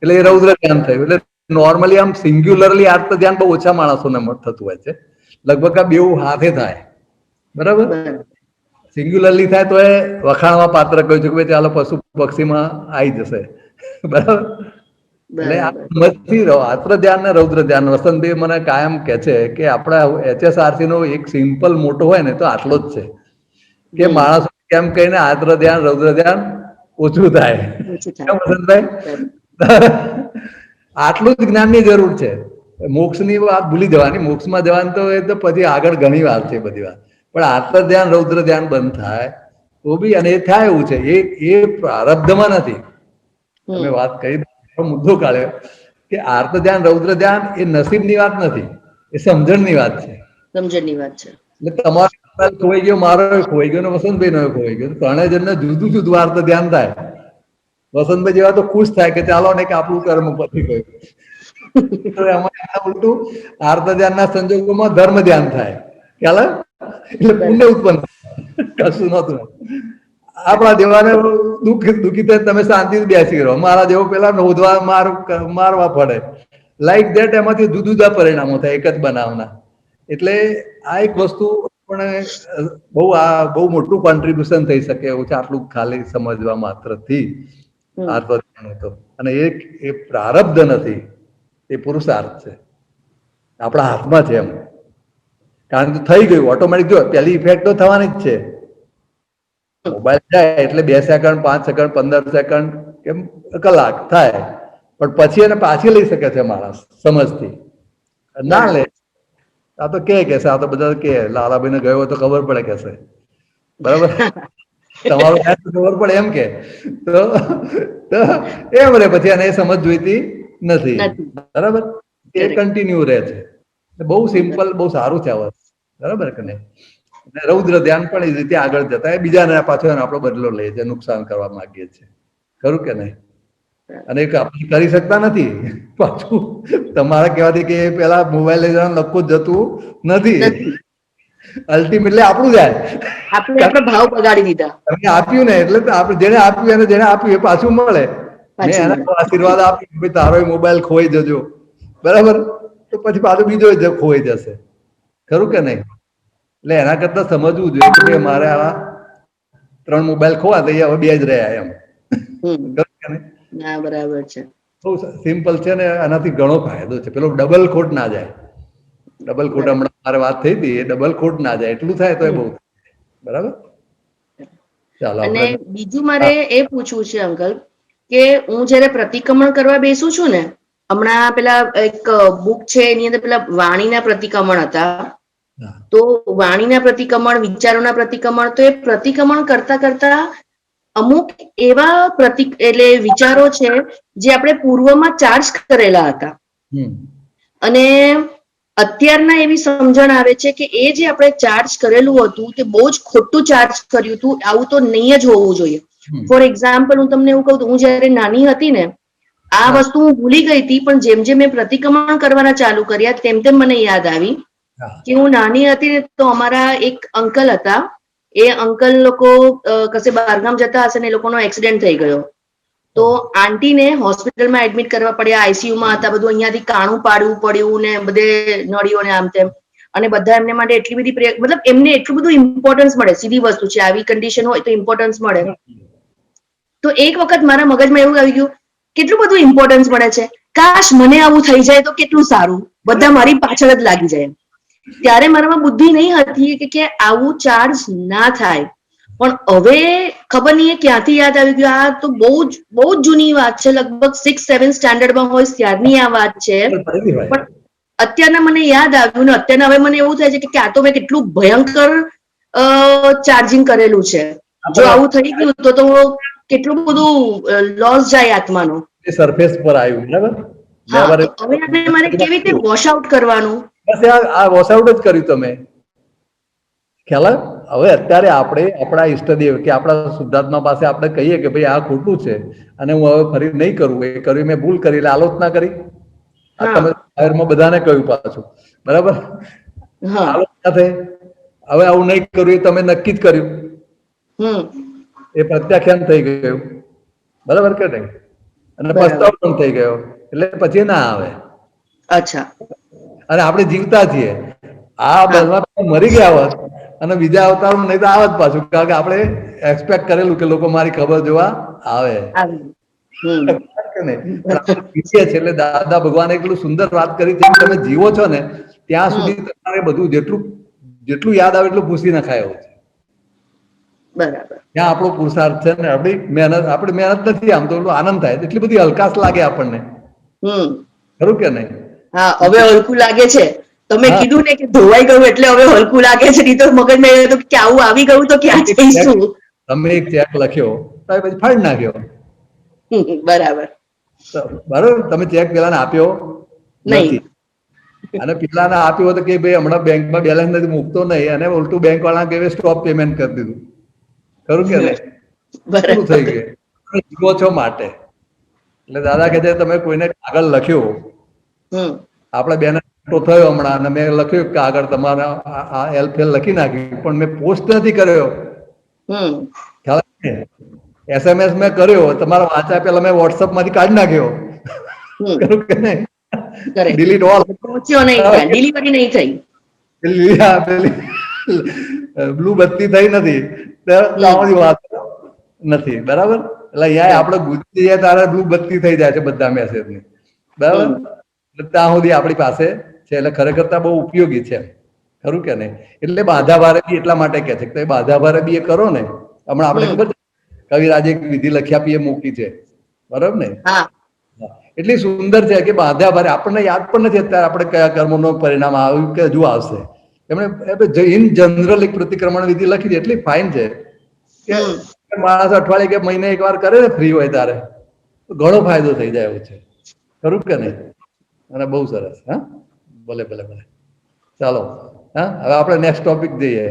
એટલે એ રૌદ્ર ધ્યાન થયું. એટલે નોર્મલી આમ સિંગ્યુલરલી આર્ત ધ્યાન બહુ ઓછા માણસોને થતું હોય છે. લગભગ આ બેઉ હાથે થાય. બરાબર. સિંગ્યુલરલી થાય તો એ વખાણવા પાત્ર કહ્યું છે કે ભાઈ ચાલો પશુ પક્ષીમાં આવી જશે. બરાબર. એટલે આ મતથી આર્ત ધ્યાન ને રૌદ્ર ધ્યાન, વસંતભાઈ મને કાયમ કે છે કે આપણા HSRC નો એક સિમ્પલ મોટો હોય ને તો આટલો જ છે કે માણસો કેમ કહીને આર્ત ધ્યાન રૌદ્ર ધ્યાન ઓછું થાય. વસંતભાઈ, આટલું જ જ્ઞાનની જરૂર છે. મોક્ષની વાત ભૂલી જવાની, મોક્ષમાં જવાનું તો એ તો પછી આગળ ઘણી વાર છે બધી વાત. પણ આર્ત ધ્યાન રૌદ્ર ધ્યાન બંધ થાય તો બી, અને એ થાય એવું છે, એ પ્રારબ્ધમાં નથી. તમે વાત કહી મુદ્દો કાઢ્યો કે આર્ત ધ્યાન રૌદ્ર ધ્યાન એ નસીબની વાત નથી, એ સમજણની વાત છે. સમજણની વાત છે. એટલે તમારો ખોવાઈ ગયો, મારો ખોવાઈ ગયો, ને વસંતભાઈ નો ખોવાઈ ગયો. ત્રણેય જણને જુદું જુદું આર્ત ધ્યાન થાય. વસંતભાઈ જેવા તો ખુશ થાય કે ચાલો ને કે આપણું કર્મ પતી ગયું. ઉલટું આર્ત ધ્યાન ના સંજોગોમાં ધર્મ ધ્યાન થાય. ખ્યાલ? એટલે પુણ્ય ઉત્પન્ન કશું નતું. આપણા જેવાને દુઃખી થાય તમે શાંતિથી બેસી રહો, મારા જેવો પેલા નોંધવા મારવા પડે. લાઈક ધેટ એમાંથી જુદા જુદા પરિણામો થાય એક જ બનાવના. એટલે આ એક વસ્તુ પણ બહુ મોટું કોન્ટ્રીબ્યુશન થઈ શકે એવું છે આટલું ખાલી સમજવા માત્રથી. અને એ પ્રારબ્ધ નથી, એ પુરુષાર્થ છે, આપણા હાથમાં છે એમ. કારણ કે થઈ ગયું ઓટોમેટિક. જો પેલી ઇફેક્ટ તો થવાની જ છે. મોબાઈલ જાય એટલે 2 સેકન્ડ 5 સેકન્ડ 15 સેકન્ડ કે કલાક થાય, પણ પછી એને પાછી લઈ શકે છે માણસ સમજથી. ના લે આ તો કે છે, આ તો બધા કે લાલાભાઈ ને ગયો તો ખબર પડે કે છે. બરાબર. તમારું ખબર પડે એમ કે તો એમ રે, પછી એને સમજ જોઈતી નથી. બરાબર. એ કન્ટિન્યુ રહે છે. બહુ સિમ્પલ, બહુ સારું છે આ વસ્તુ. બરાબર કે નહીં? રૌદ્ર ધ્યાન પણ એ રીતે આગળ જતા બીજાને પાછો આપણો બદલો લે છે, નુકસાન કરવા માંગીએ છીએ. ખરું કે નહીં? અને આપણે કરી શકતા નથી. પાછું તમારા કહેવાથી કે પેલા મોબાઈલ લઈ જવાનું લખું જતું નથી. અલ્ટિમેટલી આપણું જાય. આપણે ભાવ બગાડી દીધા. આપ્યું ને એટલે આપણે જેને આપ્યું એને જેને આપ્યું એ પાછું મળે. મેં એને આશીર્વાદ આપ્યો તારો મોબાઈલ ખોઈ જજો, બરાબર, તો પછી પાછું બીજો ખોઈ જશે. ખરું કે નહીં? એટલે એના કરતા સમજવું જોઈએ કે મારે આવા 3 મોબાઈલ ખોવા તો હવે 2 જ રહ્યા એમ. બરાબર છે. બહુ સિમ્પલ છે ને આનાથી ઘણો ફાયદો છે. પેલો ડબલ ખોટ ના જાય. ડબલ ખોટ હમણાં મારે વાત થઈ હતી, એ ડબલ ખોટ ના જાય એટલું થાય તો એ બહુ. બરાબર. ચાલો. અને બીજું મારે એ પૂછવું છે અંકલ કે હું જયારે પ્રતિક્રમણ કરવા બેસું છું ને, હમણાં પેલા એક બુક છે એની અંદર પેલા વાણીના પ્રતિક્રમણ હતા. તો વાણીના પ્રતિક્રમણ, વિચારોના પ્રતિક્રમણ, તો એ પ્રતિક્રમણ કરતા કરતા અમુક એવા એટલે વિચારો છે જે આપણે પૂર્વમાં ચાર્જ કરેલા હતા, અને અત્યારના એવી સમજણ આવે છે કે એ જે આપણે ચાર્જ કરેલું હતું તે બહુ જ ખોટું ચાર્જ કર્યું હતું. આવું તો નહીં જ હોવું જોઈએ. ફોર એક્ઝામ્પલ હું તમને એવું કહું તો હું જયારે નાની હતી ને આ વસ્તુ હું ભૂલી ગઈ હતી, પણ જેમ જેમ મેં પ્રતિક્રમણ કરવાના ચાલુ કર્યા તેમ તેમ મને યાદ આવી કે હું નાની હતી ને તો અમારા એક અંકલ હતા, એ અંકલ લોકો કશે બહારગામ જતા હશે ને એ લોકોનો એક્સિડન્ટ થઈ ગયો. તો આંટીને હોસ્પિટલમાં એડમિટ કરવા પડ્યા, ICU માં હતા, બધું અહીંયાથી કાણું પાડવું પડ્યું ને બધે નળીઓ ને આમ તેમ, અને બધા એમને માટે એટલી બધી મતલબ એમને એટલું બધું ઇમ્પોર્ટન્સ મળે. સીધી વસ્તુ છે, આવી કન્ડિશન હોય તો ઇમ્પોર્ટન્સ મળે. તો એક વખત મારા મગજમાં એવું આવી ગયું, કેટલું બધું ઇમ્પોર્ટન્સ મળે છે, કાશ મને આવું થઈ જાય તો કેટલું સારું, બધા મારી પાછળ જ લાગી જાય. ત્યારે મારામાં બુદ્ધિ નહીં હતી કે આવું ચાર્જ ના થાય. પણ હવે ખબર નહીં ક્યાંથી યાદ આવી ગયું, આ તો બહુ જ જૂની વાત છે, લગભગ 6-7 સ્ટાન્ડર્ડમાં હોય ત્યારની આ વાત છે. પણ અત્યારના મને યાદ આવ્યું ને અત્યારના હવે મને એવું થાય છે કે આ તો મેં કેટલું ભયંકર ચાર્જિંગ કરેલું છે. જો આવું થઈ ગયું તો કેટલું બધું લોસ જાય આત્માનો. સરફેસ પર આવ્યું, બરાબર. હા, તો હવે આને મારે કેવી રીતે વોશ આઉટ કરવાનું? બસ આ વોશ આઉટ જ કર્યું તમે, ખ્યાલ આવે? હવે અત્યારે આપણે આપણા ઈષ્ટદેવ કે આપણા શુદ્ધાત્મા પાસે આપણે કહીએ કે ભાઈ આ ખોટું છે અને હું હવે ફરી નહીં કરું, એ કર્યું મેં ભૂલ કરી એટલે આલોચના કરી. આ તમે જાહેરમાં બધાને કહ્યું પાછું, બરાબર. આલોચના થઈ, હવે આવું નહીં કર્યું એ તમે નક્કી જ કર્યું, એ પ્રત્યાખ્યાન થઈ ગયું, બરાબર કે નહીં? અને પસ્તાવ પણ થઈ ગયો, એટલે પછી ના આવે. અચ્છા. અને આપણે જીવતા છીએ, આ બધા મરી ગયા હોત અને બીજા અવતાર નહીં તો આવે જ પાછું, કારણ કે આપણે એક્સપેક્ટ કરેલું કે લોકો મારી ખબર જોવા આવે. એટલે દાદા ભગવાને એટલું સુંદર વાત કરી છે, તમે જીવો છો ને ત્યાં સુધી તમારે બધું જેટલું યાદ આવે એટલું પૂછી નખાય એવું છે. બરાબર. ત્યાં આપણો પુરુષાર્થ છે ને આપણી મહેનત નથી. આમ તો એટલું આનંદ થાય, એટલી બધી હલકાશ લાગે આપણને, ખરું કે નહીં? હા, હવે હલકું લાગે છે. તમે કીધું ને કે ધોવાઈ ગયું એટલે હવે હલકું લાગે છે, નહીં તો મગજમાં એવું હતું કે આવું આવી ગયું તો ક્યાં જઈશું. તમે એક ચેક લખ્યો તો પછી ફાડી નાખ્યો, બરાબર. બરાબર. તમે ચેક પેલાને આપ્યો નથી અને પેલાને આપ્યો તો કે ભાઈ હમણાં બેંકમાં બેલેન્સ નથી, મૂકતો નહીં, અને ઉલટું બેંક વાળા કે સ્ટોપ પેમેન્ટ કરી દીધું, ખરું કે નહીં? શું થઈ ગયું? જીવો છો માટે. એટલે દાદા કહે છે તમે કોઈને કાગળ લખ્યો, આપડે બેન તો થયો હમણાં અને મેં લખ્યું કે આગળ તમારા હેલ્પફેલ લખી નાખ્યું, પણ મેં પોસ્ટ નથી કર્યો. ખ્યાલ છે? SMS મેં કર્યો, તમારા વાંચા પેલા મેં WhatsApp માંથી કાઢી નાખ્યો, ખરું કે નહીં? ડિલીટ ઓલ, ડિલિવરી નહીં થઈ, બ્લુ બત્તી થઈ નથી, વાત નથી, બરાબર. એટલે અહીંયા આપણે ગુજરી જાય તારે બ્લુ બત્તી થઈ જાય છે બધા મેસેજ ની, બરાબર. ત્યાં સુધી આપણી પાસે છે, એટલે ખરેખર બહુ ઉપયોગી છે, ખરું કે નહીં? એટલે બાધા ભારે બી એટલા માટે કે છે કે બાધા ભારે બી એ કરો ને. હમણાં આપણે ખબર છે કવિરાજે એક વિધિ લખી આપી, એ મૂકી છે, બરાબર ને? એટલી સુંદર છે કે બાધા ભારે આપણને યાદ પણ નથી અત્યારે આપણે કયા કર્મોનું પરિણામ આવ્યું કે હજુ આવશે. એમણે ઇન જનરલ એક પ્રતિક્રમણ વિધિ લખી છે, એટલી ફાઇન છે કે માણસ અઠવાડિયે કે મહિને એકવાર કરે ને ફ્રી હોય ત્યારે ઘણો ફાયદો થઈ જાય એવું છે, ખરું કે નહીં? અને બહુ સરસ. હા, ભલે ભલે ભલે, ચાલો. હા, હવે આપણે નેક્સ્ટ ટોપિક જઈએ.